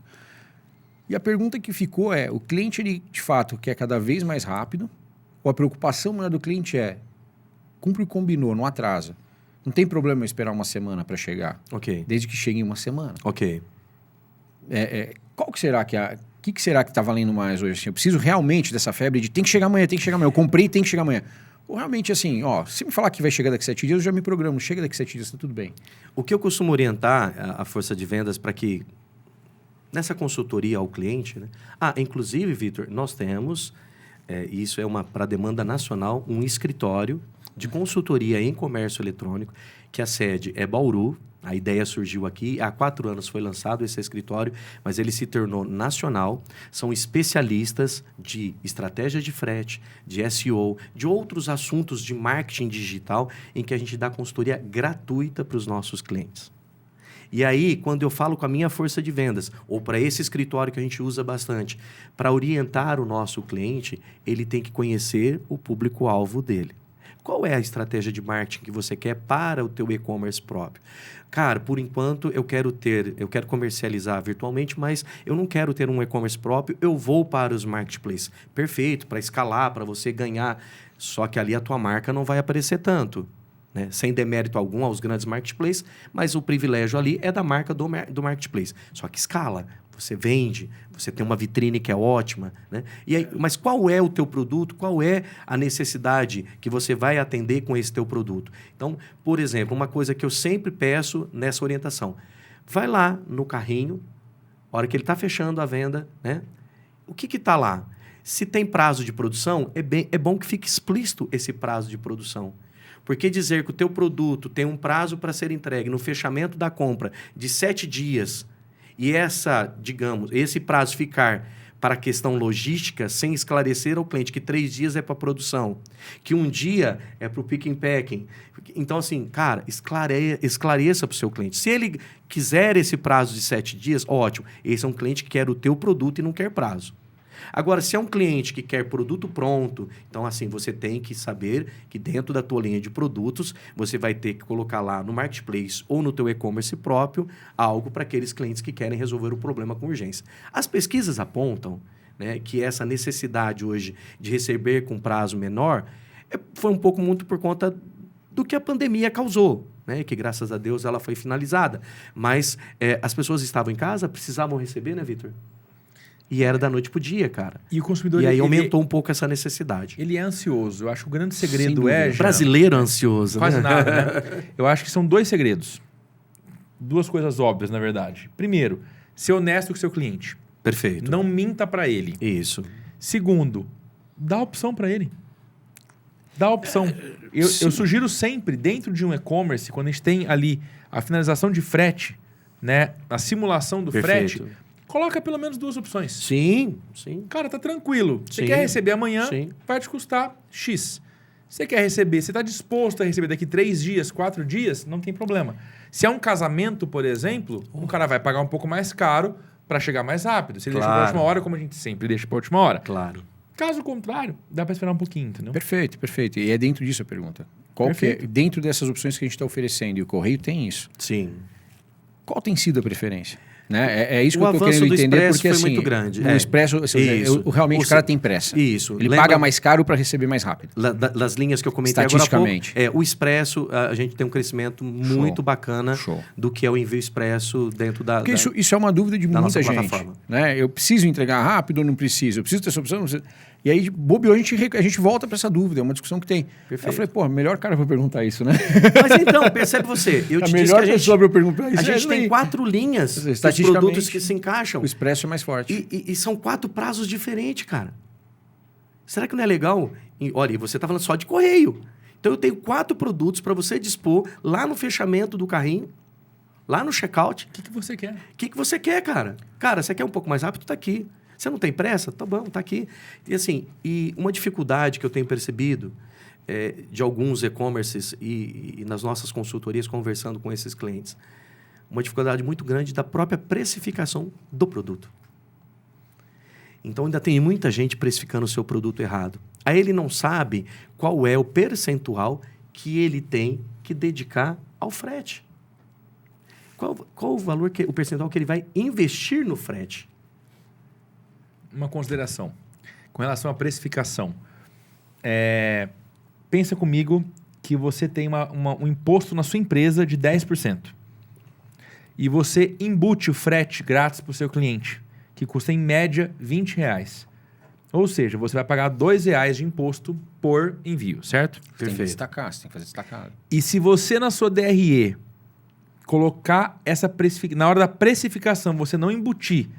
E a pergunta que ficou é, o cliente, ele de fato quer cada vez mais rápido, ou a preocupação maior do cliente é, cumpre o que combinou, não atrasa. Não tem problema eu esperar uma semana para chegar, Ok. desde que chegue em uma semana. Ok. Qual que será que o que será que está valendo mais hoje? Assim, eu preciso realmente dessa febre de tem que chegar amanhã, tem que chegar amanhã. Eu comprei, tem que chegar amanhã. Ou realmente assim, ó, se me falar que vai chegar daqui a 7 dias, eu já me programo. Chega daqui a 7 dias, tá tudo bem. O que eu costumo orientar a força de vendas para que, nessa consultoria ao cliente, né? Inclusive, Vitor, nós temos, isso é para demanda nacional, um escritório de consultoria em comércio eletrônico, que a sede é Bauru. A ideia surgiu aqui, há 4 anos foi lançado esse escritório, mas ele se tornou nacional. São especialistas de estratégia de frete, de SEO, de outros assuntos de marketing digital, em que a gente dá consultoria gratuita para os nossos clientes. E aí, quando eu falo com a minha força de vendas, ou para esse escritório que a gente usa bastante, para orientar o nosso cliente, ele tem que conhecer o público-alvo dele. Qual é a estratégia de marketing que você quer para o teu e-commerce próprio? Cara, por enquanto eu quero comercializar virtualmente, mas eu não quero ter um e-commerce próprio, eu vou para os marketplaces. Perfeito, para escalar, para você ganhar. Só que ali a tua marca não vai aparecer tanto, né? Sem demérito algum aos grandes marketplaces, mas o privilégio ali é da marca do marketplace. Só que escala. Você vende, você tem uma vitrine que é ótima, né? E aí, mas qual é o teu produto? Qual é a necessidade que você vai atender com esse teu produto? Então, por exemplo, uma coisa que eu sempre peço nessa orientação. Vai lá no carrinho, a hora que ele está fechando a venda, né? O que está lá? Se tem prazo de produção, é bom que fique explícito esse prazo de produção. Porque dizer que o teu produto tem um prazo para ser entregue no fechamento da compra de 7 dias... E esse prazo ficar para a questão logística, sem esclarecer ao cliente que 3 dias é para a produção, que 1 dia é para o pick and packing. Então, assim, cara, esclareça para o seu cliente. Se ele quiser esse prazo de 7 dias, ótimo. Esse é um cliente que quer o teu produto e não quer prazo. Agora, se é um cliente que quer produto pronto, então, assim, você tem que saber que dentro da tua linha de produtos, você vai ter que colocar lá no marketplace ou no teu e-commerce próprio algo para aqueles clientes que querem resolver o problema com urgência. As pesquisas apontam, né, que essa necessidade hoje de receber com prazo menor foi um pouco muito por conta do que a pandemia causou, né, que graças a Deus ela foi finalizada. Mas as pessoas estavam em casa, precisavam receber, né, Vitor? E era da noite pro dia, cara. E o consumidor... E aí aumentou um pouco essa necessidade. Ele é ansioso. Eu acho que o grande segredo é... Brasileiro ansioso, quase né? nada, né? Eu acho que são 2 segredos. 2 coisas óbvias, na verdade. Primeiro, ser honesto com o seu cliente. Perfeito. Não minta para ele. Isso. Segundo, dá opção para ele. Dá opção. Eu sugiro sempre, dentro de um e-commerce, quando a gente tem ali a finalização de frete, né, a simulação do Perfeito. frete... Coloca pelo menos 2 opções. Sim, sim. Cara, tá tranquilo. Você Sim, quer receber amanhã, sim. vai te custar X. Você quer receber, você está disposto a receber daqui 3 dias, 4 dias, não tem problema. Se é um casamento, por exemplo, o cara vai pagar um pouco mais caro para chegar mais rápido. Se ele deixa para a última hora, como a gente sempre deixa para a última hora. Claro. Caso contrário, dá para esperar um pouquinho, entendeu? Perfeito, perfeito. E é dentro disso a pergunta. Qual que é, dentro dessas opções que a gente está oferecendo, e o Correio tem isso. Sim. Qual tem sido a preferência? Né? É isso que O eu estou avanço querendo do entender, Expresso porque foi assim, muito grande. O Expresso, realmente o cara tem pressa. Isso. Ele paga mais caro para receber mais rápido. Das linhas que eu comentei agora há pouco. Estatisticamente. O Expresso, a gente tem um crescimento muito bacana do que é o envio expresso dentro da... Porque isso é uma dúvida de muita gente. Plataforma. Né? Eu preciso entregar rápido ou não preciso? Eu preciso ter essa opção? Não preciso. E aí, bobeou, a gente volta para essa dúvida. É uma discussão que tem. Perfeito. Eu falei, pô, melhor cara para perguntar isso, né? Mas então, percebe você. Eu a te melhor disse que pessoa para eu perguntar isso. A gente tem 4 linhas de produtos que se encaixam. O Expresso é mais forte. E são 4 prazos diferentes, cara. Será que não é legal? Olha, você está falando só de correio. Então, eu tenho 4 produtos para você dispor lá no fechamento do carrinho, lá no checkout. O que você quer? O que você quer, cara? Cara, você quer um pouco mais rápido? Tá aqui. Você não tem pressa? Tá bom, tá aqui. E assim, uma dificuldade que eu tenho percebido de alguns e-commerces e nas nossas consultorias conversando com esses clientes, uma dificuldade muito grande da própria precificação do produto. Então ainda tem muita gente precificando o seu produto errado. Aí ele não sabe qual é o percentual que ele tem que dedicar ao frete. Qual o valor, o percentual que ele vai investir no frete? Uma consideração com relação à precificação. Pensa comigo que você tem um imposto na sua empresa de 10%. E você embute o frete grátis para o seu cliente, que custa em média R$20. Ou seja, você vai pagar R$2 de imposto por envio, certo? Você tem que destacar, você tem que fazer destacado. E se você na sua DRE colocar essa na hora da precificação, você não embutir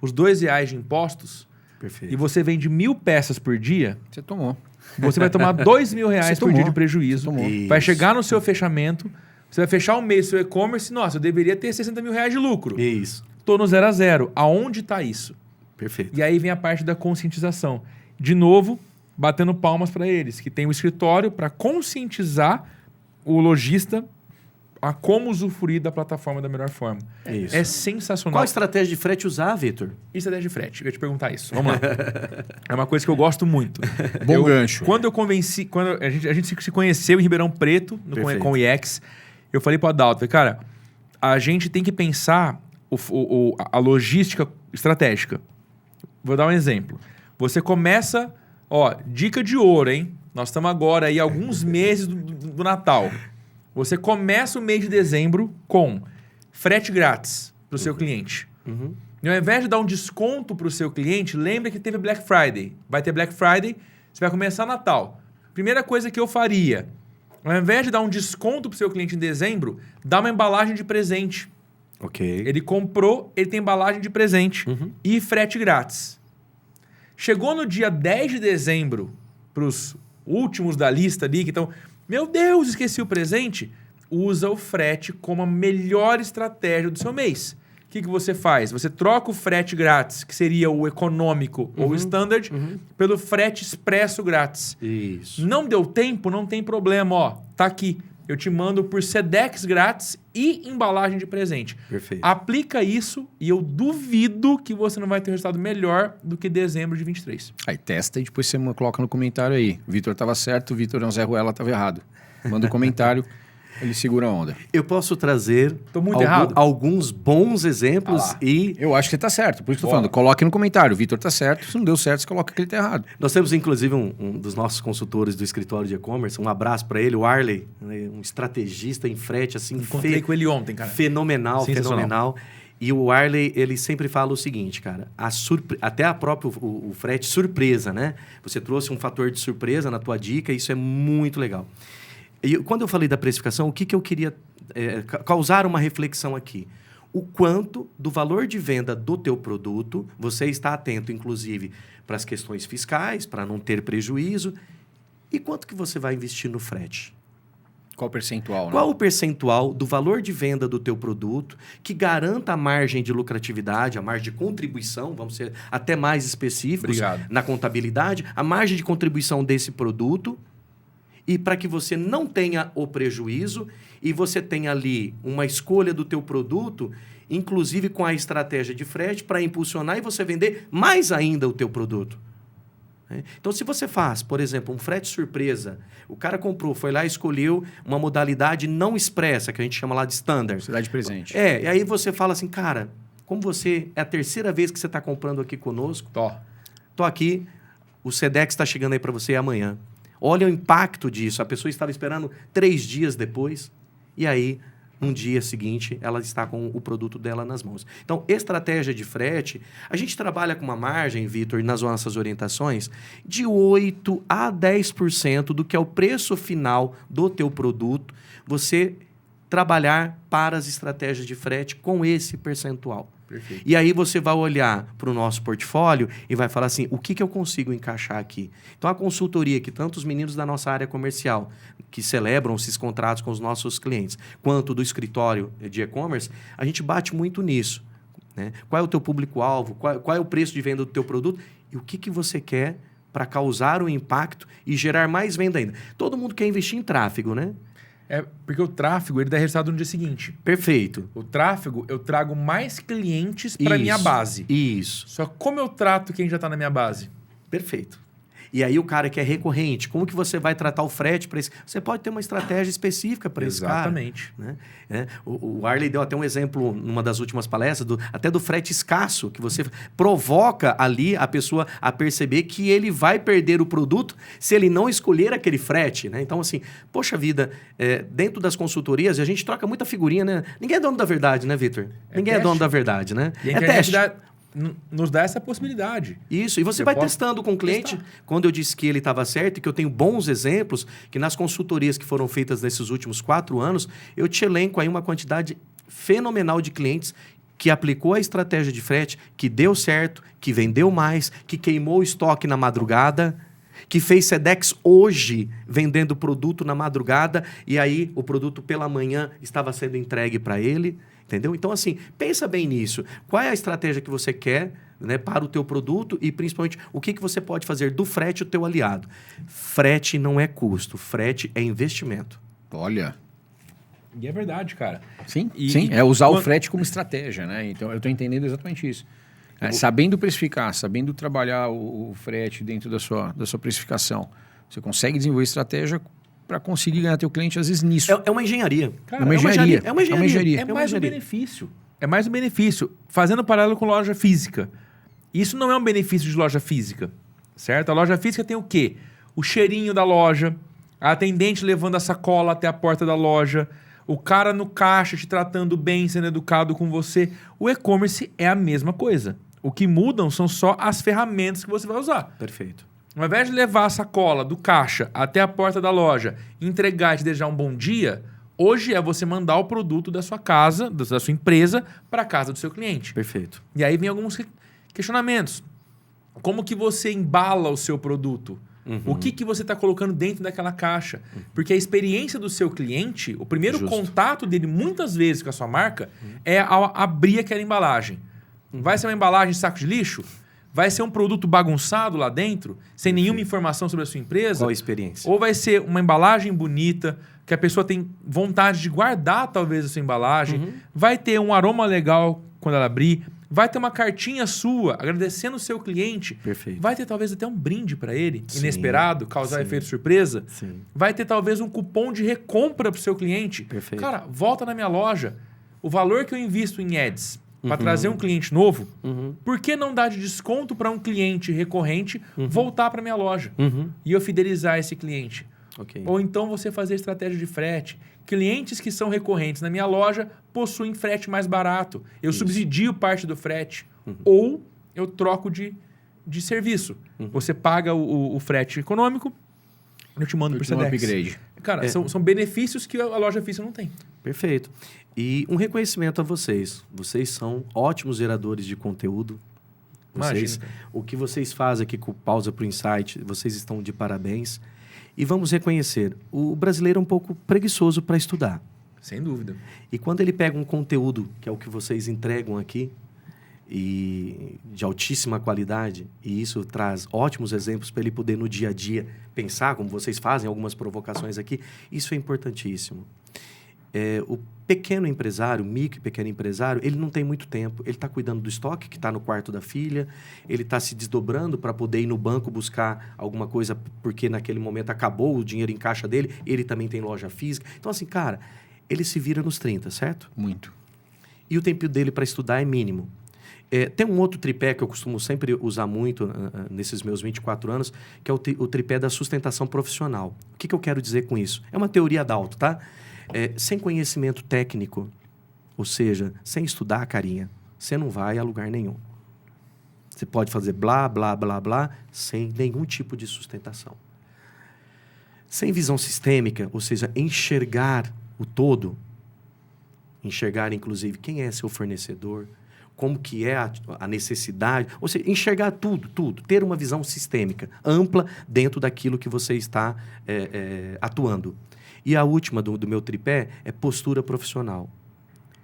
os R$2 de impostos, Perfeito. e você vende 1.000 peças por dia, Você tomou. você vai tomar R$2.000 por dia de prejuízo. Vai Isso. chegar no seu fechamento, você vai fechar um mês seu e-commerce, nossa, eu deveria ter R$60.000 de lucro. Isso. Estou no 0 a 0. Aonde está isso? Perfeito. E aí vem a parte da conscientização. De novo, batendo palmas para eles, que tem o escritório para conscientizar o lojista a como usufruir da plataforma da melhor forma. Isso. É sensacional. Qual estratégia de frete usar, Vitor? Estratégia de frete. Eu ia te perguntar isso. Vamos lá. É uma coisa que eu gosto muito. Bom gancho. Quando eu convenci... Quando a gente se conheceu em Ribeirão Preto, com o IEX, eu falei para o Adalto, falei, cara, a gente tem que pensar a logística estratégica. Vou dar um exemplo. Você começa... dica de ouro, hein? Nós estamos agora aí alguns meses do Natal. Você começa o mês de dezembro com frete grátis para o seu cliente. Uhum. E ao invés de dar um desconto para o seu cliente, lembra que teve Black Friday. Vai ter Black Friday, você vai começar Natal. Primeira coisa que eu faria, ao invés de dar um desconto para o seu cliente em dezembro, dá uma embalagem de presente. Ok. Ele comprou, ele tem embalagem de presente e frete grátis. Chegou no dia 10 de dezembro, para os últimos da lista ali, que estão... Meu Deus, esqueci o presente. Usa o frete como a melhor estratégia do seu mês. O que você faz? Você troca o frete grátis, que seria o econômico ou o standard, pelo frete expresso grátis. Isso. Não deu tempo? Não tem problema. Tá aqui. Eu te mando por Sedex grátis e embalagem de presente. Perfeito. Aplica isso e eu duvido que você não vai ter um resultado melhor do que dezembro de 23. Aí testa e depois você coloca no comentário aí. O Vitor estava certo, o Vitor não Zé Ruela estava errado. Manda um comentário, ele segura a onda. Eu posso trazer Tô muito errado? alguns bons exemplos e... Eu acho que você está certo, por isso que eu tô falando. Coloque no comentário, o Vitor está certo, se não deu certo, você coloca que ele está errado. Nós temos, inclusive, um dos nossos consultores do escritório de e-commerce, um abraço para ele, o Arley, né, um estrategista em frete, assim, Encontrei com ele ontem, cara. fenomenal. E o Arley, ele sempre fala o seguinte, cara, até a própria o frete surpresa, né? Você trouxe um fator de surpresa na tua dica, isso é muito legal. E quando eu falei da precificação, o que eu queria causar uma reflexão aqui? O quanto do valor de venda do teu produto você está atento, inclusive, para as questões fiscais, para não ter prejuízo, e quanto que você vai investir no frete? Qual o percentual, né? Qual o percentual do valor de venda do teu produto que garanta a margem de lucratividade, a margem de contribuição, vamos ser até mais específicos na contabilidade, a margem de contribuição desse produto, e para que você não tenha o prejuízo e você tenha ali uma escolha do teu produto, inclusive com a estratégia de frete, para impulsionar e você vender mais ainda o teu produto. Então, se você faz, por exemplo, um frete surpresa, o cara comprou, foi lá e escolheu uma modalidade não expressa, que a gente chama lá de standard. Cidade presente. E aí você fala assim, cara, como você é a terceira vez que você está comprando aqui conosco, tô aqui, o Sedex está chegando aí para você amanhã. Olha o impacto disso. A pessoa estava esperando 3 dias depois e aí, no dia seguinte, ela está com o produto dela nas mãos. Então, estratégia de frete, a gente trabalha com uma margem, Vitor, nas nossas orientações, de 8% a 10% do que é o preço final do teu produto, você trabalhar para as estratégias de frete com esse percentual. Perfeito. E aí você vai olhar para o nosso portfólio e vai falar assim, o que eu consigo encaixar aqui? Então, a consultoria que tanto os meninos da nossa área comercial, que celebram esses contratos com os nossos clientes, quanto do escritório de e-commerce, a gente bate muito nisso. Né? Qual é o teu público-alvo? Qual é o preço de venda do teu produto? E o que você quer para causar o impacto e gerar mais venda ainda? Todo mundo quer investir em tráfego, né? É porque o tráfego, ele dá resultado no dia seguinte. Perfeito. O tráfego, eu trago mais clientes para minha base. Isso. Só como eu trato quem já está na minha base? Perfeito. E aí o cara que é recorrente, como que você vai tratar o frete para esse... Você pode ter uma estratégia específica para esse cara. Exatamente. Né? O Arley deu até um exemplo numa das últimas palestras, até do frete escasso, que você provoca ali a pessoa a perceber que ele vai perder o produto se ele não escolher aquele frete. Né? Então, assim, poxa vida, dentro das consultorias, a gente troca muita figurinha, né? Ninguém é dono da verdade, né, Vitor? Ninguém é dono da verdade, né? E a internet nos dá essa possibilidade. Isso, e você vai testando com o cliente. Quando eu disse que ele estava certo e que eu tenho bons exemplos, que nas consultorias que foram feitas nesses últimos 4 anos, eu te elenco aí uma quantidade fenomenal de clientes que aplicou a estratégia de frete, que deu certo, que vendeu mais, que queimou o estoque na madrugada, que fez Sedex hoje vendendo produto na madrugada e aí o produto pela manhã estava sendo entregue para ele. Entendeu? Então, assim, pensa bem nisso. Qual é a estratégia que você quer, né, para o teu produto e, principalmente, o que você pode fazer do frete o teu aliado? Frete não é custo, frete é investimento. Olha. E é verdade, cara. Sim, é usar o frete como estratégia, né? Então, eu estou entendendo exatamente isso. Sabendo precificar, sabendo trabalhar o frete dentro da sua precificação, você consegue desenvolver estratégia para conseguir ganhar teu cliente, às vezes, nisso. É uma engenharia. Cara, é uma engenharia. É mais um benefício. É mais um benefício. Fazendo paralelo com loja física. Isso não é um benefício de loja física, certo? A loja física tem o quê? O cheirinho da loja, a atendente levando a sacola até a porta da loja, o cara no caixa te tratando bem, sendo educado com você. O e-commerce é a mesma coisa. O que mudam são só as ferramentas que você vai usar. Perfeito. Ao invés de levar a sacola do caixa até a porta da loja, entregar e te desejar um bom dia, hoje é você mandar o produto da sua casa, da sua empresa, para a casa do seu cliente. Perfeito. E aí vem alguns questionamentos. Como que você embala o seu produto? O que você está colocando dentro daquela caixa? Porque a experiência do seu cliente, o primeiro contato dele, muitas vezes, com a sua marca, é ao abrir aquela embalagem. Vai ser uma embalagem de saco de lixo? Vai ser um produto bagunçado lá dentro, sem nenhuma informação sobre a sua empresa? Qual a experiência? Ou vai ser uma embalagem bonita, que a pessoa tem vontade de guardar talvez a sua embalagem? Vai ter um aroma legal quando ela abrir? Vai ter uma cartinha sua agradecendo o seu cliente? Perfeito. Vai ter talvez até um brinde para ele, inesperado, causar efeito surpresa? Sim. Vai ter talvez um cupom de recompra para o seu cliente? Perfeito. Cara, volta na minha loja. O valor que eu invisto em ads para trazer um cliente novo, por que não dar de desconto para um cliente recorrente voltar para minha loja e eu fidelizar esse cliente? Okay. Ou então você fazer estratégia de frete. Clientes que são recorrentes na minha loja possuem frete mais barato. Eu subsidio parte do frete. Ou eu troco de serviço. Você paga o frete econômico, eu te mando por Sedex. Upgrade. Cara, são benefícios que a loja física não tem. Perfeito. E um reconhecimento a vocês. Vocês são ótimos geradores de conteúdo. O que vocês fazem aqui com o Pausa para o Insight, vocês estão de parabéns. E vamos reconhecer, o brasileiro é um pouco preguiçoso para estudar. Sem dúvida. E quando ele pega um conteúdo, que é o que vocês entregam aqui, e de altíssima qualidade, e isso traz ótimos exemplos para ele poder no dia a dia pensar, como vocês fazem, algumas provocações aqui, isso é importantíssimo. O pequeno empresário, micro e pequeno empresário, ele não tem muito tempo. Ele está cuidando do estoque que está no quarto da filha, ele está se desdobrando para poder ir no banco buscar alguma coisa, porque naquele momento acabou o dinheiro em caixa dele, ele também tem loja física. Então, assim, cara, ele se vira nos 30, certo? Muito. E o tempo dele para estudar é mínimo. Tem um outro tripé que eu costumo sempre usar muito nesses meus 24 anos, que é o tripé da sustentação profissional. O que eu quero dizer com isso? É uma teoria da Dalton, tá? Sem conhecimento técnico, ou seja, sem estudar, carinha, você não vai a lugar nenhum. Você pode fazer blá, blá, blá, blá, sem nenhum tipo de sustentação. Sem visão sistêmica, ou seja, enxergar o todo, enxergar, inclusive, quem é seu fornecedor, como que é a necessidade, ou seja, enxergar tudo, ter uma visão sistêmica, ampla, dentro daquilo que você está atuando. E a última do meu tripé é postura profissional.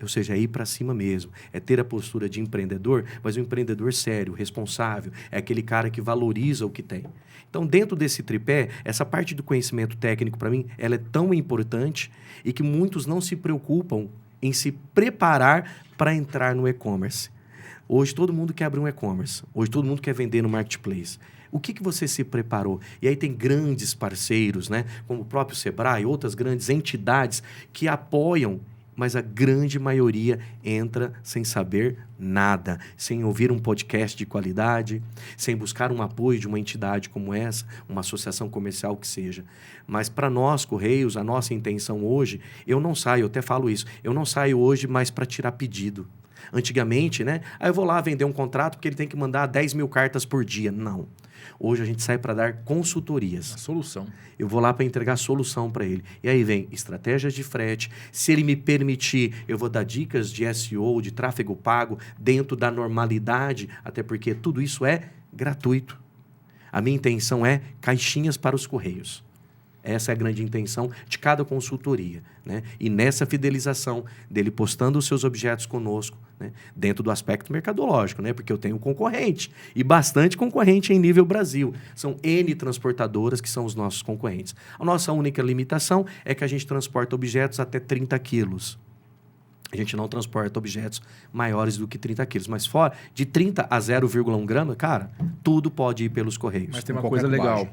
Ou seja, é ir para cima mesmo. É ter a postura de empreendedor, mas um empreendedor sério, responsável. É aquele cara que valoriza o que tem. Então, dentro desse tripé, essa parte do conhecimento técnico, para mim, ela é tão importante e que muitos não se preocupam em se preparar para entrar no e-commerce. Hoje, todo mundo quer abrir um e-commerce. Hoje, todo mundo quer vender no marketplace. O que você se preparou? E aí tem grandes parceiros, né? Como o próprio Sebrae, outras grandes entidades que apoiam, mas a grande maioria entra sem saber nada, sem ouvir um podcast de qualidade, sem buscar um apoio de uma entidade como essa, uma associação comercial que seja. Mas para nós, Correios, a nossa intenção hoje, eu até falo isso, eu não saio hoje mais para tirar pedido. Antigamente, né? Aí eu vou lá vender um contrato porque ele tem que mandar 10 mil cartas por dia. Não. Hoje a gente sai para dar consultorias. A solução. Eu vou lá para entregar solução para ele. E aí vem estratégias de frete. Se ele me permitir, eu vou dar dicas de SEO, de tráfego pago, dentro da normalidade, até porque tudo isso é gratuito. A minha intenção é caixinhas para os Correios. Essa é a grande intenção de cada consultoria, né? E nessa fidelização dele postando os seus objetos conosco, né? Dentro do aspecto mercadológico, né? Porque eu tenho concorrente, e bastante concorrente em nível Brasil. São N transportadoras que são os nossos concorrentes. A nossa única limitação é que a gente transporta objetos até 30 quilos. A gente não transporta objetos maiores do que 30 quilos. Mas fora de 30 a 0,1 grama, cara, tudo pode ir pelos Correios. Mas tem uma coisa legal.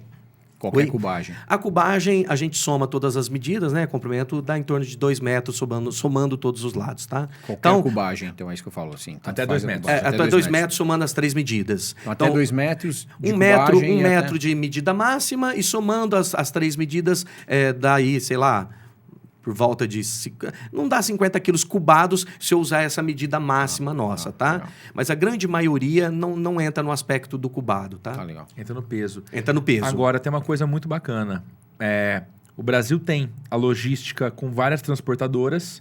Qualquer cubagem. A cubagem, a gente soma todas as medidas, né? Comprimento dá em torno de 2 metros, somando todos os lados, tá? Qualquer cubagem, então é isso que eu falo, assim. Até 2 metros. Até 2 metros, somando as 3 medidas. Então, até 2 metros de um metro até... de medida máxima e somando as 3 medidas, daí, sei lá, por volta de... Não dá 50 quilos cubados se eu usar essa medida máxima nossa, tá? Legal. Mas a grande maioria não entra no aspecto do cubado, tá? Tá legal. Entra no peso. Entra no peso. Agora, tem uma coisa muito bacana. O Brasil tem a logística com várias transportadoras,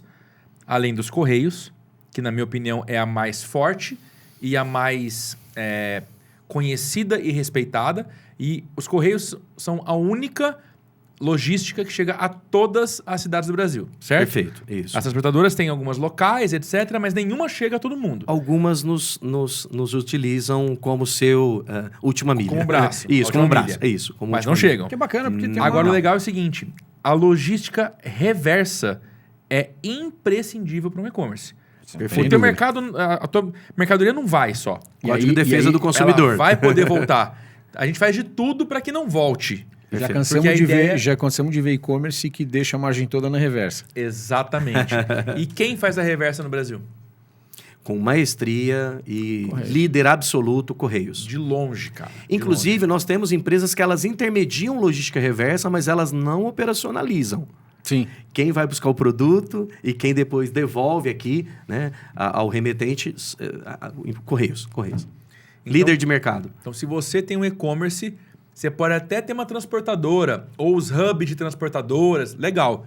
além dos Correios, que, na minha opinião, é a mais forte e a mais conhecida e respeitada. E os Correios são a única logística que chega a todas as cidades do Brasil, certo? Perfeito, isso. As transportadoras têm algumas locais, etc., mas nenhuma chega a todo mundo. Algumas nos utilizam como seu última milha. Como braço. Isso, como última braço. milha. Isso, como Mas última não milha. chegam. Que é bacana, porque tem Agora, o legal é o seguinte, a logística reversa é imprescindível para um e-commerce. Perfeito. O teu mercado, a tua mercadoria não vai só. Código de defesa do consumidor. Ela vai poder voltar. A gente faz de tudo para que não volte. Já Perfeito. cansamos de ver e-commerce que deixa a margem toda na reversa. Exatamente. E quem faz a reversa no Brasil? Com maestria e Correio. líder absoluto, Correios. De longe, cara. Inclusive, nós temos empresas que elas intermediam logística reversa, mas elas não operacionalizam. Sim. Quem vai buscar o produto e quem depois devolve aqui, né, ao remetente, Correios. Então, Líder de mercado. Então, se você tem um e-commerce, você pode até ter uma transportadora ou os hubs de transportadoras, legal.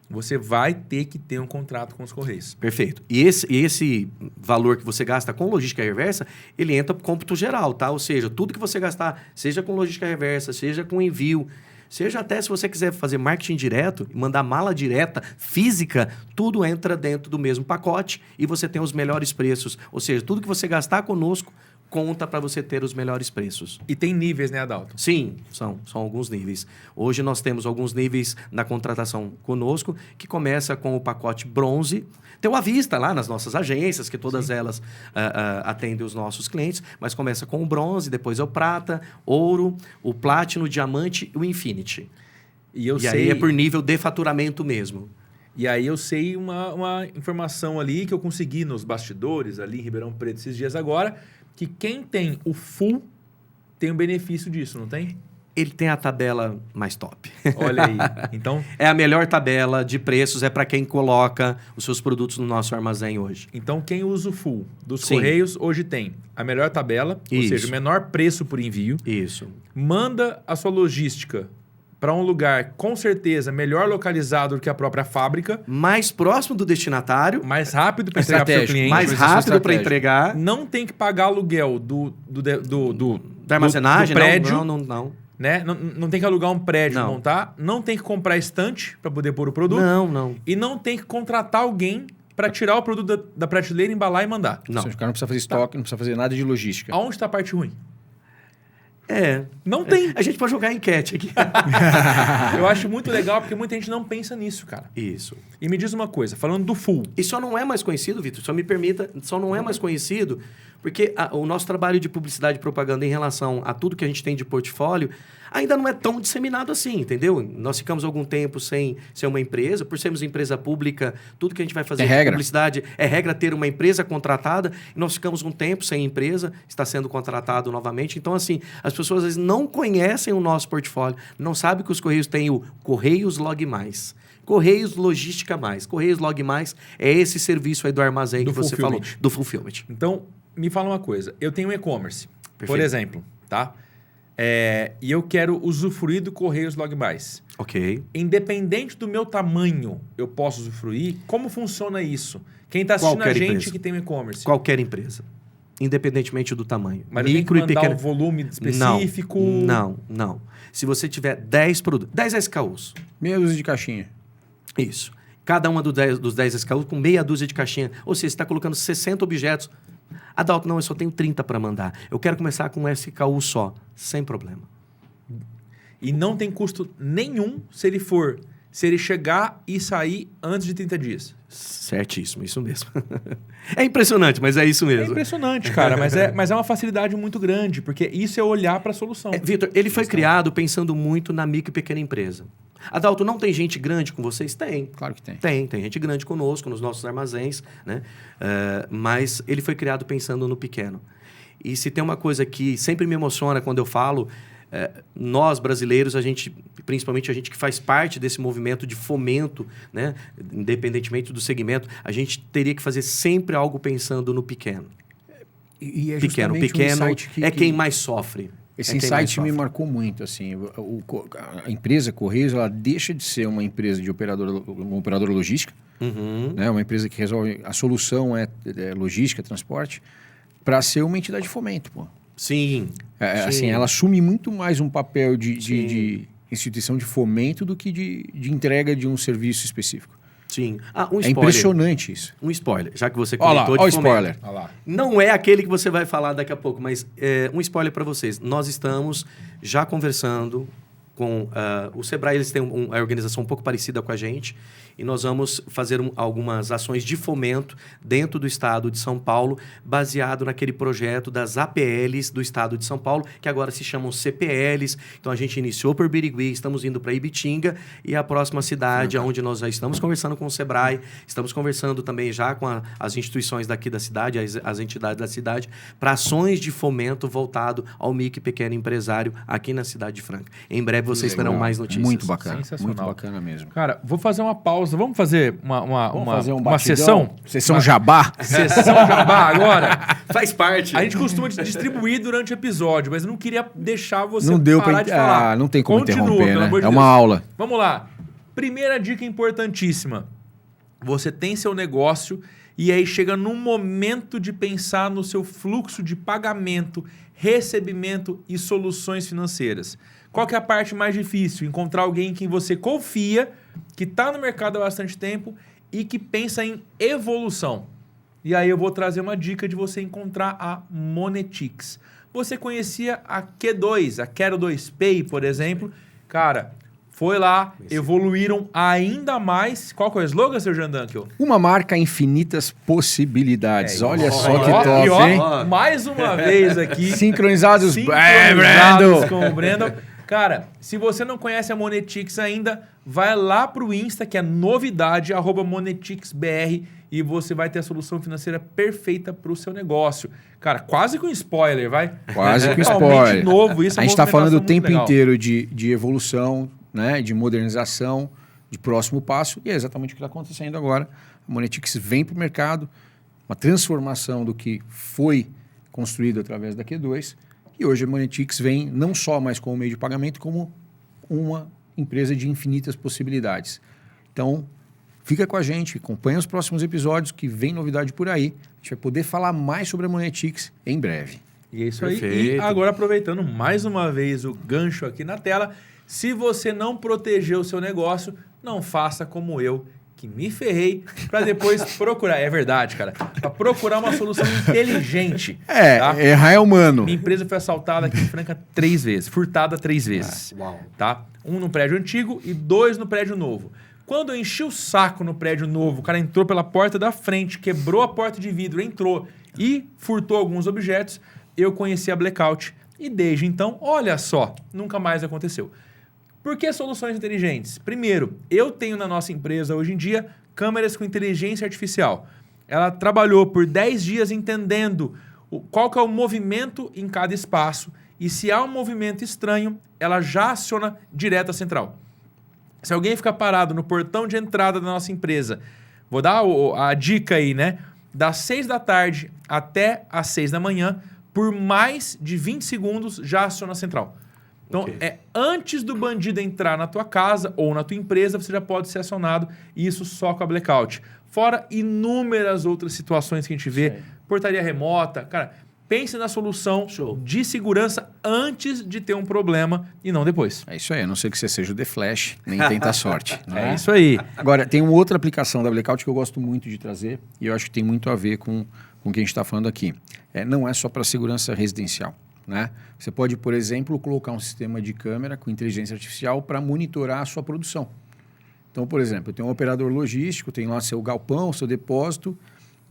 Você vai ter que ter um contrato com os Correios. Perfeito. E esse valor que você gasta com logística reversa, ele entra para o cômputo geral, tá? Ou seja, tudo que você gastar, seja com logística reversa, seja com envio, seja até se você quiser fazer marketing direto, mandar mala direta, física, tudo entra dentro do mesmo pacote e você tem os melhores preços. Ou seja, tudo que você gastar conosco, conta para você ter os melhores preços. E tem níveis, né, Adalto? Sim, são alguns níveis. Hoje nós temos alguns níveis na contratação conosco, que começa com o pacote bronze. Tem o à vista lá nas nossas agências, que todas elas atendem os nossos clientes, mas começa com o bronze, depois é o prata, ouro, o platino, o diamante e o infinity. E aí é por nível de faturamento mesmo. E aí eu sei uma informação ali que eu consegui nos bastidores, ali em Ribeirão Preto, esses dias agora, que quem tem o full tem o benefício disso, não tem? Ele tem a tabela mais top. Olha aí. Então, é a melhor tabela de preços, é para quem coloca os seus produtos no nosso armazém hoje. Então, quem usa o full dos Sim. Correios hoje tem a melhor tabela, ou Isso. seja, o menor preço por envio. Isso. Manda a sua logística para um lugar, com certeza, melhor localizado do que a própria fábrica. Mais próximo do destinatário. Mais rápido para entregar para o seu cliente. Mais rápido para entregar. Não tem que pagar aluguel Da armazenagem? do prédio. Não. Né? Não tem que alugar um prédio e Não. montar. Não tem que comprar estante para poder pôr o produto. Não. E não tem que contratar alguém para tirar o produto da prateleira, embalar e mandar. Não. O cara não precisa fazer estoque, não precisa fazer nada de logística. Aonde está a parte ruim? Não tem. A gente pode jogar enquete aqui. Eu acho muito legal porque muita gente não pensa nisso, cara. Isso. E me diz uma coisa, falando do full. E só não é mais conhecido, Vitor, só me permita, só não é mais conhecido porque o nosso trabalho de publicidade e propaganda em relação a tudo que a gente tem de portfólio ainda não é tão disseminado assim, entendeu? Nós ficamos algum tempo sem ser uma empresa, por sermos empresa pública, tudo que a gente vai fazer de publicidade é regra ter uma empresa contratada, e nós ficamos um tempo sem empresa, está sendo contratado novamente. Então, assim, as pessoas às vezes não conhecem o nosso portfólio, não sabem que os Correios têm o Correios Log Mais. Correios Logística Mais. Correios Log Mais é esse serviço aí do armazém que você falou, do fulfillment. Então, me fala uma coisa. Eu tenho um e-commerce, por exemplo, tá? E eu quero usufruir do Correios Log Mais. Ok. Independente do meu tamanho, eu posso usufruir? Como funciona isso? Quem está assistindo a gente empresa. Que tem um e-commerce? Qualquer empresa. Independentemente do tamanho. Mas micro eu tenho que mandar um volume específico? Não. Se você tiver 10 produtos, 10 SKUs. Meia dúzia de caixinha. Isso. Cada uma dos 10 SKUs com meia dúzia de caixinha. Ou seja, você está colocando 60 objetos. Adalto, não, eu só tenho 30 para mandar. Eu quero começar com um SKU só, sem problema. E não tem custo nenhum se ele chegar e sair antes de 30 dias. Certíssimo, isso mesmo. É impressionante, mas é isso mesmo. É impressionante, cara, mas é uma facilidade muito grande, porque isso é olhar para a solução. Vitor, ele foi criado pensando muito na micro e pequena empresa. Adalto, não tem gente grande com vocês? Tem. Claro que tem. Tem gente grande conosco, nos nossos armazéns, né? Mas ele foi criado pensando no pequeno. E se tem uma coisa que sempre me emociona quando eu falo, nós brasileiros, principalmente a gente que faz parte desse movimento de fomento, né? Independentemente do segmento, a gente teria que fazer sempre algo pensando no pequeno. E é pequeno é quem mais sofre. Esse insight me marcou muito, assim, a empresa Correios, ela deixa de ser uma empresa de uma operadora logística, né? Uma empresa que resolve, a solução é logística, transporte, para ser uma entidade de fomento, pô. Sim. Assim, ela assume muito mais um papel de instituição de fomento do que de entrega de um serviço específico. Sim. Um spoiler. É impressionante isso. Um spoiler, já que você comentou de spoiler. Não é aquele que você vai falar daqui a pouco, mas um spoiler para vocês. Nós estamos já conversando com o Sebrae, eles têm uma organização um pouco parecida com a gente, e nós vamos fazer algumas ações de fomento dentro do estado de São Paulo, baseado naquele projeto das APLs do estado de São Paulo, que agora se chamam CPLs. Então, a gente iniciou por Birigui, estamos indo para Ibitinga, e a próxima cidade, onde nós já estamos conversando com o Sebrae, estamos conversando também já com as instituições daqui da cidade, as entidades da cidade, para ações de fomento voltado ao micro e pequeno empresário aqui na cidade de Franca. Em breve vocês terão mais notícias. Muito bacana. Sensacional. Muito bacana mesmo. Cara, vou fazer uma pausa. Vamos fazer uma sessão? Sessão jabá? Sessão jabá agora? Faz parte. A gente costuma distribuir durante o episódio, mas eu não queria deixar você parar de falar. Não tem como interromper, né? É uma aula. Vamos lá. Primeira dica importantíssima. Você tem seu negócio e aí chega num momento de pensar no seu fluxo de pagamento, recebimento e soluções financeiras. Qual que é a parte mais difícil? Encontrar alguém em quem você confia, que está no mercado há bastante tempo e que pensa em evolução. E aí eu vou trazer uma dica de você encontrar a Monetics. Você conhecia a Q2, a Quero 2 Pay, por exemplo? Cara, foi lá, evoluíram ainda mais. Qual que é o slogan, seu Jandankel? Uma marca, infinitas possibilidades. Olha só que top, hein? Mais uma vez aqui. Sincronizados com o Brandon. Cara, se você não conhece a Monetics ainda, vai lá pro Insta, que é novidade, @MoneticsBR, e você vai ter a solução financeira perfeita pro seu negócio. Cara, quase com spoiler, vai? Quase com spoiler. Novo, isso a gente está falando o tempo inteiro de evolução, né, de modernização, de próximo passo, e é exatamente o que está acontecendo agora. A Monetics vem para o mercado, uma transformação do que foi construído através da Q2, e hoje a Monetics vem não só mais como meio de pagamento, como uma empresa de infinitas possibilidades. Então, fica com a gente, acompanha os próximos episódios, que vem novidade por aí. A gente vai poder falar mais sobre a Monetics em breve. E é isso aí. E agora, aproveitando mais uma vez o gancho aqui na tela, se você não proteger o seu negócio, não faça como eu, que me ferrei para depois procurar. É verdade, cara. Para procurar uma solução inteligente. Tá? Errar é humano. Minha empresa foi assaltada aqui em Franca 3 vezes, furtada 3 vezes. Uau. Tá? 1 no prédio antigo e 2 no prédio novo. Quando eu enchi o saco no prédio novo, o cara entrou pela porta da frente, quebrou a porta de vidro, entrou e furtou alguns objetos, eu conheci a Blackout. E desde então, olha só, nunca mais aconteceu. Por que soluções inteligentes? Primeiro, eu tenho na nossa empresa hoje em dia câmeras com inteligência artificial. Ela trabalhou por 10 dias entendendo qual que é o movimento em cada espaço e se há um movimento estranho, ela já aciona direto a central. Se alguém ficar parado no portão de entrada da nossa empresa, vou dar a dica aí, né? Das 6 da tarde até as 6 da manhã, por mais de 20 segundos já aciona a central. Então, antes do bandido entrar na tua casa ou na tua empresa, você já pode ser acionado, e isso só com a Blackout. Fora inúmeras outras situações que a gente vê, portaria remota. Cara, pense na solução de segurança antes de ter um problema e não depois. É isso aí, a não ser que você seja o The Flash, nem tenta a sorte. É isso aí. Agora, tem uma outra aplicação da Blackout que eu gosto muito de trazer, e eu acho que tem muito a ver com o que a gente está falando aqui. Não é só para segurança residencial. Né? Você pode, por exemplo, colocar um sistema de câmera com inteligência artificial para monitorar a sua produção. Então, por exemplo, eu tenho um operador logístico, tem lá seu galpão, seu depósito,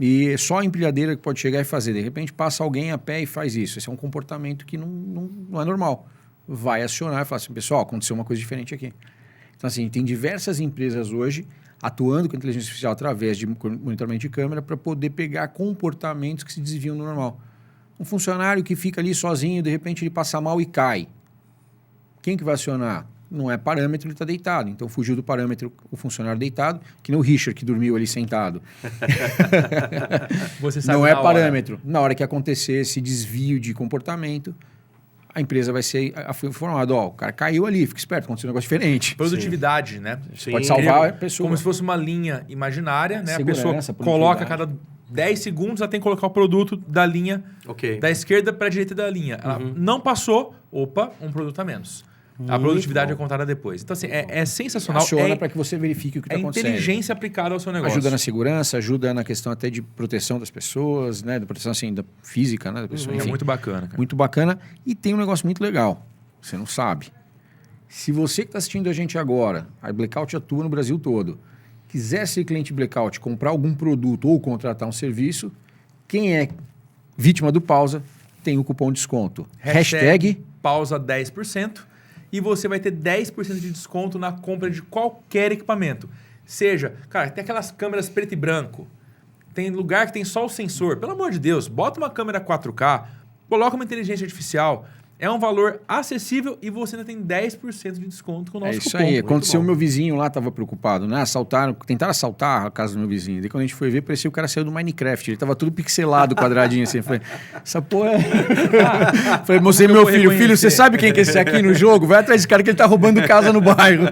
e só a empilhadeira que pode chegar e fazer. De repente, passa alguém a pé e faz isso. Esse é um comportamento que não é normal. Vai acionar e falar assim, pessoal, aconteceu uma coisa diferente aqui. Então, assim, tem diversas empresas hoje atuando com inteligência artificial através de monitoramento de câmera para poder pegar comportamentos que se desviam do normal. Um funcionário que fica ali sozinho, de repente ele passa mal e cai. Quem que vai acionar? Não é parâmetro, ele está deitado. Então, fugiu do parâmetro o funcionário deitado, que nem o Richard, que dormiu ali sentado. Você sabe não é parâmetro. Na hora que acontecer esse desvio de comportamento, a empresa vai ser informada. Ó, o cara caiu ali, fica esperto, aconteceu um negócio diferente. Produtividade, né? Sim. Pode salvar a pessoa. Como se fosse uma linha imaginária, né? A Segurança, pessoa coloca a cada 10 segundos, ela tem que colocar o produto da linha da esquerda para a direita da linha. Ela não passou, opa, um produto a menos. A produtividade é contada depois. Então, assim, é sensacional. Aciona para que você verifique o que está acontecendo. É inteligência aplicada ao seu negócio. Ajuda na segurança, ajuda na questão até de proteção das pessoas, né? Da proteção, assim, da física, né? Da pessoa, enfim. É muito bacana, cara. Muito bacana. E tem um negócio muito legal. Você não sabe. Se você que está assistindo a gente agora, a Blackout atua no Brasil todo, quiser ser cliente Blackout, comprar algum produto ou contratar um serviço, quem é vítima do Pausa tem o cupom de desconto. Hashtag Pausa 10%. E você vai ter 10% de desconto na compra de qualquer equipamento. Seja, cara, tem aquelas câmeras preto e branco. Tem lugar que tem só o sensor. Pelo amor de Deus, bota uma câmera 4K, coloca uma inteligência artificial. É um valor acessível e você ainda tem 10% de desconto com o nosso cupom. É isso aí. Aconteceu, o meu vizinho lá estava preocupado, né? Tentaram assaltar a casa do meu vizinho. Daí quando a gente foi ver, parecia que o cara saiu do Minecraft. Ele estava tudo pixelado, quadradinho assim. Eu falei, essa porra é... Falei, mostrei meu filho, você sabe quem que é esse aqui no jogo? Vai atrás desse cara que ele tá roubando casa no bairro.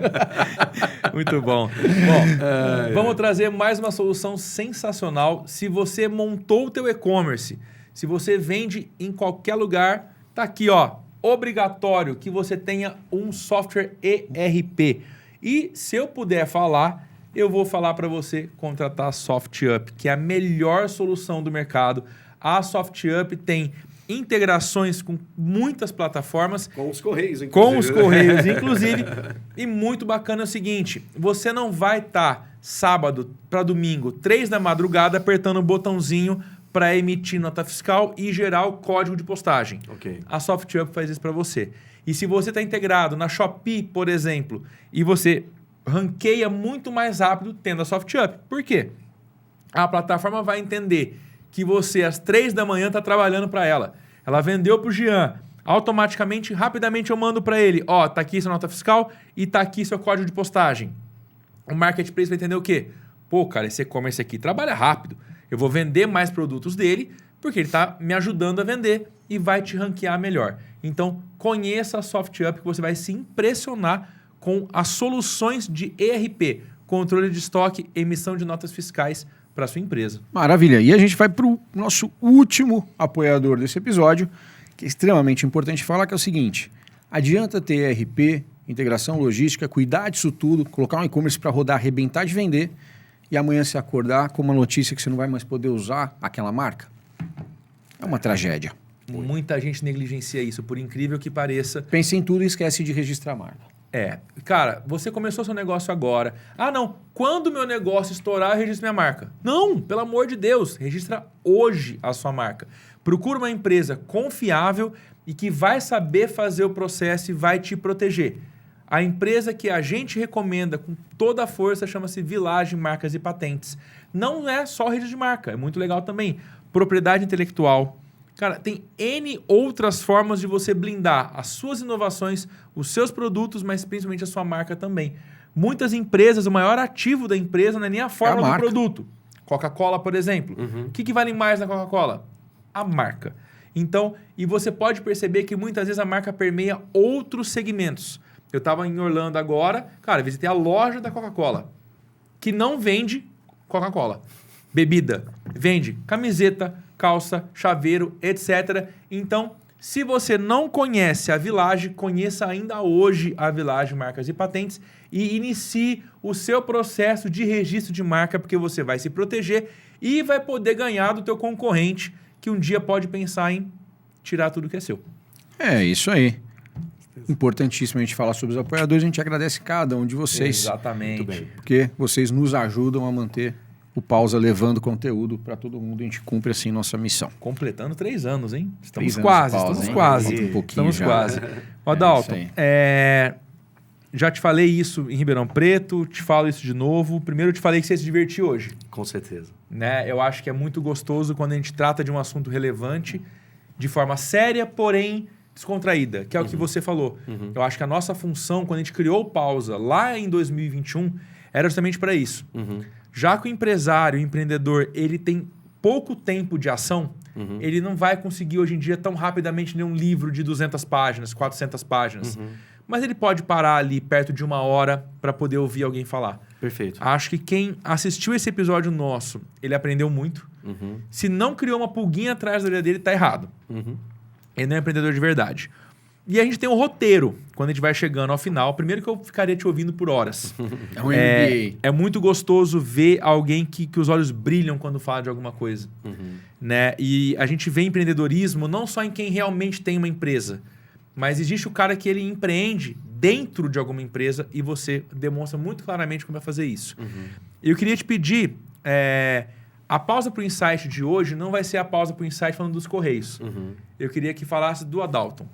Muito bom. Bom, vamos trazer mais uma solução sensacional. Se você montou o teu e-commerce, se você vende em qualquer lugar, tá aqui, ó. Obrigatório que você tenha um software ERP. E se eu puder falar, eu vou falar para você contratar a SoftUp, que é a melhor solução do mercado. A SoftUp tem integrações com muitas plataformas. Com os Correios, inclusive. Com os Correios, inclusive. E muito bacana é o seguinte, você não vai estar sábado para domingo, 3 da madrugada, apertando o botãozinho para emitir nota fiscal e gerar o código de postagem. A SoftUp faz isso para você. E se você está integrado na Shopee, por exemplo, e você ranqueia muito mais rápido tendo a SoftUp. Por quê? A plataforma vai entender que você, às 3 da manhã, está trabalhando para ela. Ela vendeu para o Jean. Automaticamente, rapidamente, eu mando para ele. Ó, tá aqui sua nota fiscal e tá aqui seu código de postagem. O Marketplace vai entender o quê? Pô, cara, esse e-commerce aqui trabalha rápido. Eu vou vender mais produtos dele porque ele está me ajudando a vender e vai te ranquear melhor. Então, conheça a SoftUp que você vai se impressionar com as soluções de ERP, controle de estoque, emissão de notas fiscais para sua empresa. Maravilha. E a gente vai para o nosso último apoiador desse episódio, que é extremamente importante falar, que é o seguinte: adianta ter ERP, integração logística, cuidar disso tudo, colocar um e-commerce para rodar, arrebentar de vender, e amanhã se acordar com uma notícia que você não vai mais poder usar aquela marca? É uma tragédia. Muita gente negligencia isso, por incrível que pareça. Pensa em tudo e esquece de registrar a marca. Cara, você começou seu negócio agora. Ah, não, quando meu negócio estourar, eu registro minha marca. Não, pelo amor de Deus, registra hoje a sua marca. Procura uma empresa confiável e que vai saber fazer o processo e vai te proteger. A empresa que a gente recomenda com toda a força chama-se Village Marcas e Patentes. Não é só registro de marca, é muito legal também. Propriedade intelectual. Cara, tem N outras formas de você blindar as suas inovações, os seus produtos, mas principalmente a sua marca também. Muitas empresas, o maior ativo da empresa não é nem a fórmula do produto. Coca-Cola, por exemplo. O que vale mais na Coca-Cola? A marca. Então, e você pode perceber que muitas vezes a marca permeia outros segmentos. Eu estava em Orlando agora, cara, visitei a loja da Coca-Cola, que não vende Coca-Cola. Bebida. Vende camiseta, calça, chaveiro, etc. Então, se você não conhece a Village, conheça ainda hoje a Village Marcas e Patentes e inicie o seu processo de registro de marca, porque você vai se proteger e vai poder ganhar do teu concorrente, que um dia pode pensar em tirar tudo que é seu. É isso aí. Importantíssimo a gente falar sobre os apoiadores. A gente agradece cada um de vocês. Exatamente. Muito bem. Porque vocês nos ajudam a manter o Pausa levando conteúdo para todo mundo. A gente cumpre assim nossa missão. Completando 3 anos, hein? Estamos 3 anos quase, de pausa, estamos hein? quase. Um pouquinho Estamos já. quase. Ó, Dalton, isso já te falei isso em Ribeirão Preto, te falo isso de novo. Primeiro eu te falei que você ia se divertir hoje. Com certeza. Né? Eu acho que é muito gostoso quando a gente trata de um assunto relevante de forma séria, porém descontraída, que é o que você falou. Eu acho que a nossa função, quando a gente criou o Pausa lá em 2021, era justamente para isso. Já que o empresário, o empreendedor, ele tem pouco tempo de ação, ele não vai conseguir hoje em dia tão rapidamente ler um livro de 200 páginas, 400 páginas. Mas ele pode parar ali perto de 1 hora para poder ouvir alguém falar. Perfeito. Acho que quem assistiu esse episódio nosso, ele aprendeu muito. Se não criou uma pulguinha atrás da orelha dele, tá errado. Ele não é empreendedor de verdade. E a gente tem um roteiro, quando a gente vai chegando ao final. Primeiro que eu ficaria te ouvindo por horas. É um MBA. É muito gostoso ver alguém que os olhos brilham quando fala de alguma coisa. Né? E a gente vê empreendedorismo não só em quem realmente tem uma empresa, mas existe o cara que ele empreende dentro de alguma empresa e você demonstra muito claramente como vai fazer isso. Eu queria te pedir... a pausa para o insight de hoje não vai ser a pausa para o insight falando dos Correios. Eu queria que falasse do Adalton.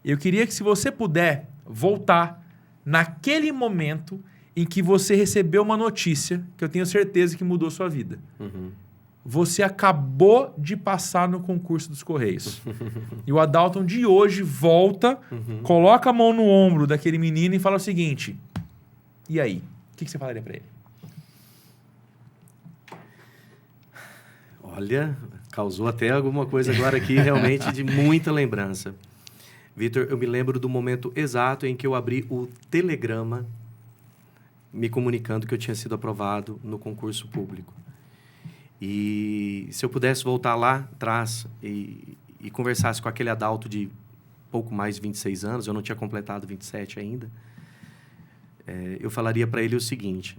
Eu queria que, se você puder, voltar naquele momento em que você recebeu uma notícia que eu tenho certeza que mudou sua vida. Você acabou de passar no concurso dos Correios. E o Adalton de hoje volta, coloca a mão no ombro daquele menino e fala o seguinte: e aí? O que você falaria para ele? Olha, causou até alguma coisa agora aqui realmente de muita lembrança. Vitor, eu me lembro do momento exato em que eu abri o telegrama me comunicando que eu tinha sido aprovado no concurso público. E se eu pudesse voltar lá atrás e conversasse com aquele Adalto de pouco mais de 26 anos, eu não tinha completado 27 ainda, eu falaria para ele o seguinte: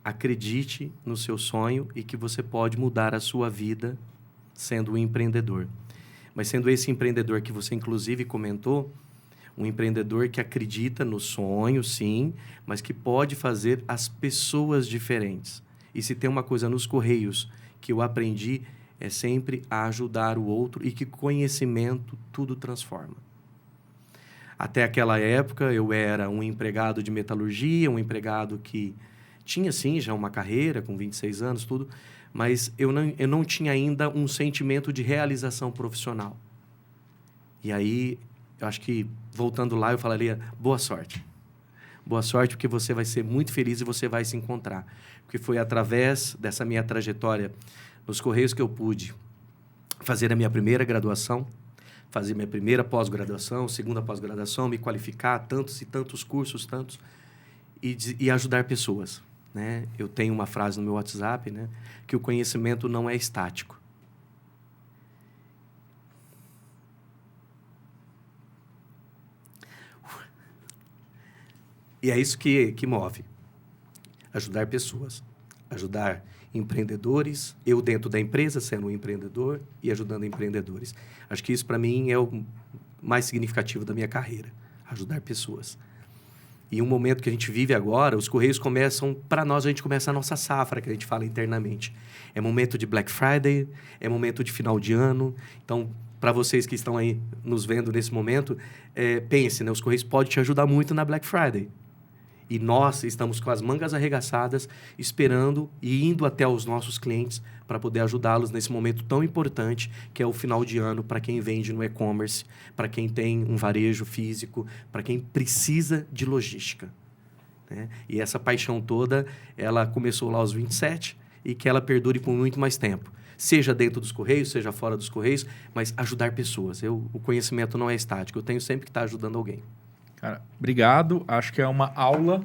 acredite no seu sonho e que você pode mudar a sua vida sendo um empreendedor. Mas sendo esse empreendedor que você inclusive comentou, um empreendedor que acredita no sonho, sim, mas que pode fazer as pessoas diferentes. E se tem uma coisa nos Correios que eu aprendi, é sempre a ajudar o outro e que conhecimento tudo transforma. Até aquela época, eu era um empregado de metalurgia, um empregado que tinha, sim, já uma carreira, com 26 anos, tudo, mas eu não tinha ainda um sentimento de realização profissional. E aí, eu acho que, voltando lá, eu falaria, boa sorte. Boa sorte, porque você vai ser muito feliz e você vai se encontrar. Porque foi através dessa minha trajetória nos Correios que eu pude fazer a minha primeira graduação, fazer minha primeira pós-graduação, segunda pós-graduação, me qualificar, tantos e tantos cursos, e ajudar pessoas. Né? Eu tenho uma frase no meu WhatsApp, né, que o conhecimento não é estático. E é isso que move. Ajudar pessoas. ajudar empreendedores, eu dentro da empresa sendo um empreendedor e ajudando empreendedores. Acho que isso para mim é o mais significativo da minha carreira, ajudar pessoas. E um momento que a gente vive agora, os Correios começam, para nós a gente começa a nossa safra, que a gente fala internamente. É momento de Black Friday, é momento de final de ano. Então, para vocês que estão aí nos vendo nesse momento, pense, né? Os Correios podem te ajudar muito na Black Friday. E nós estamos com as mangas arregaçadas, esperando e indo até os nossos clientes para poder ajudá-los nesse momento tão importante que é o final de ano para quem vende no e-commerce, para quem tem um varejo físico, para quem precisa de logística. Né? E essa paixão toda, ela começou lá aos 27 e que ela perdure por muito mais tempo. Seja dentro dos Correios, seja fora dos Correios, mas ajudar pessoas. O conhecimento não é estático, eu tenho sempre que estar ajudando alguém. Cara, obrigado. Acho que é uma aula.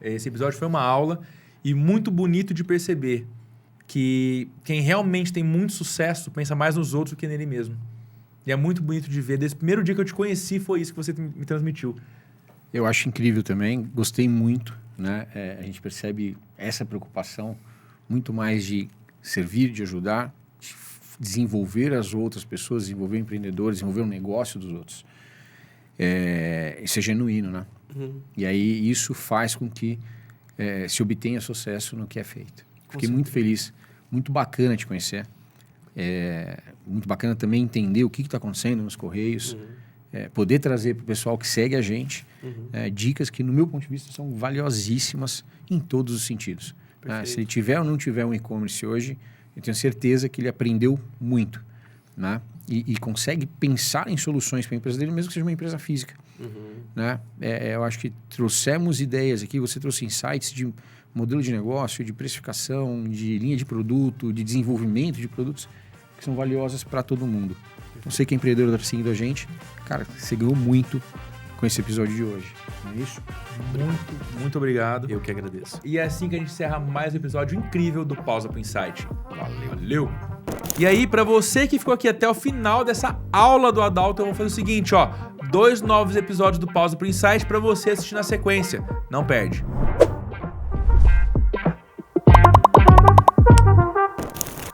Esse episódio foi uma aula e muito bonito de perceber que quem realmente tem muito sucesso pensa mais nos outros do que nele mesmo. E é muito bonito de ver. Desde o primeiro dia que eu te conheci, foi isso que você me transmitiu. Eu acho incrível também. Gostei muito, né? A gente percebe essa preocupação muito mais de servir, de ajudar, de desenvolver as outras pessoas, desenvolver empreendedores, desenvolver o negócio dos outros. Isso é genuíno, né? Uhum. E aí isso faz com que se obtenha sucesso no que é feito. Fiquei muito feliz, muito bacana te conhecer. Muito bacana também entender o que está acontecendo nos Correios. Uhum. Poder trazer para o pessoal que segue a gente dicas que, no meu ponto de vista, são valiosíssimas em todos os sentidos. Se ele tiver ou não tiver um e-commerce hoje, eu tenho certeza que ele aprendeu muito, né? E consegue pensar em soluções para a empresa dele, mesmo que seja uma empresa física. Uhum. Né? Eu acho que trouxemos ideias aqui, você trouxe insights de modelo de negócio, de precificação, de linha de produto, de desenvolvimento de produtos que são valiosas para todo mundo. Então, sei que é empreendedor está seguindo a gente. Cara, você ganhou muito com esse episódio de hoje. Não é isso? Muito obrigado. Eu que agradeço. E é assim que a gente encerra mais um episódio incrível do Pausa pro Insight. Valeu! E aí, para você que ficou aqui até o final dessa aula do Adalto, eu vou fazer o seguinte, ó. 2 novos episódios do Pausa pro Insight para você assistir na sequência. Não perde.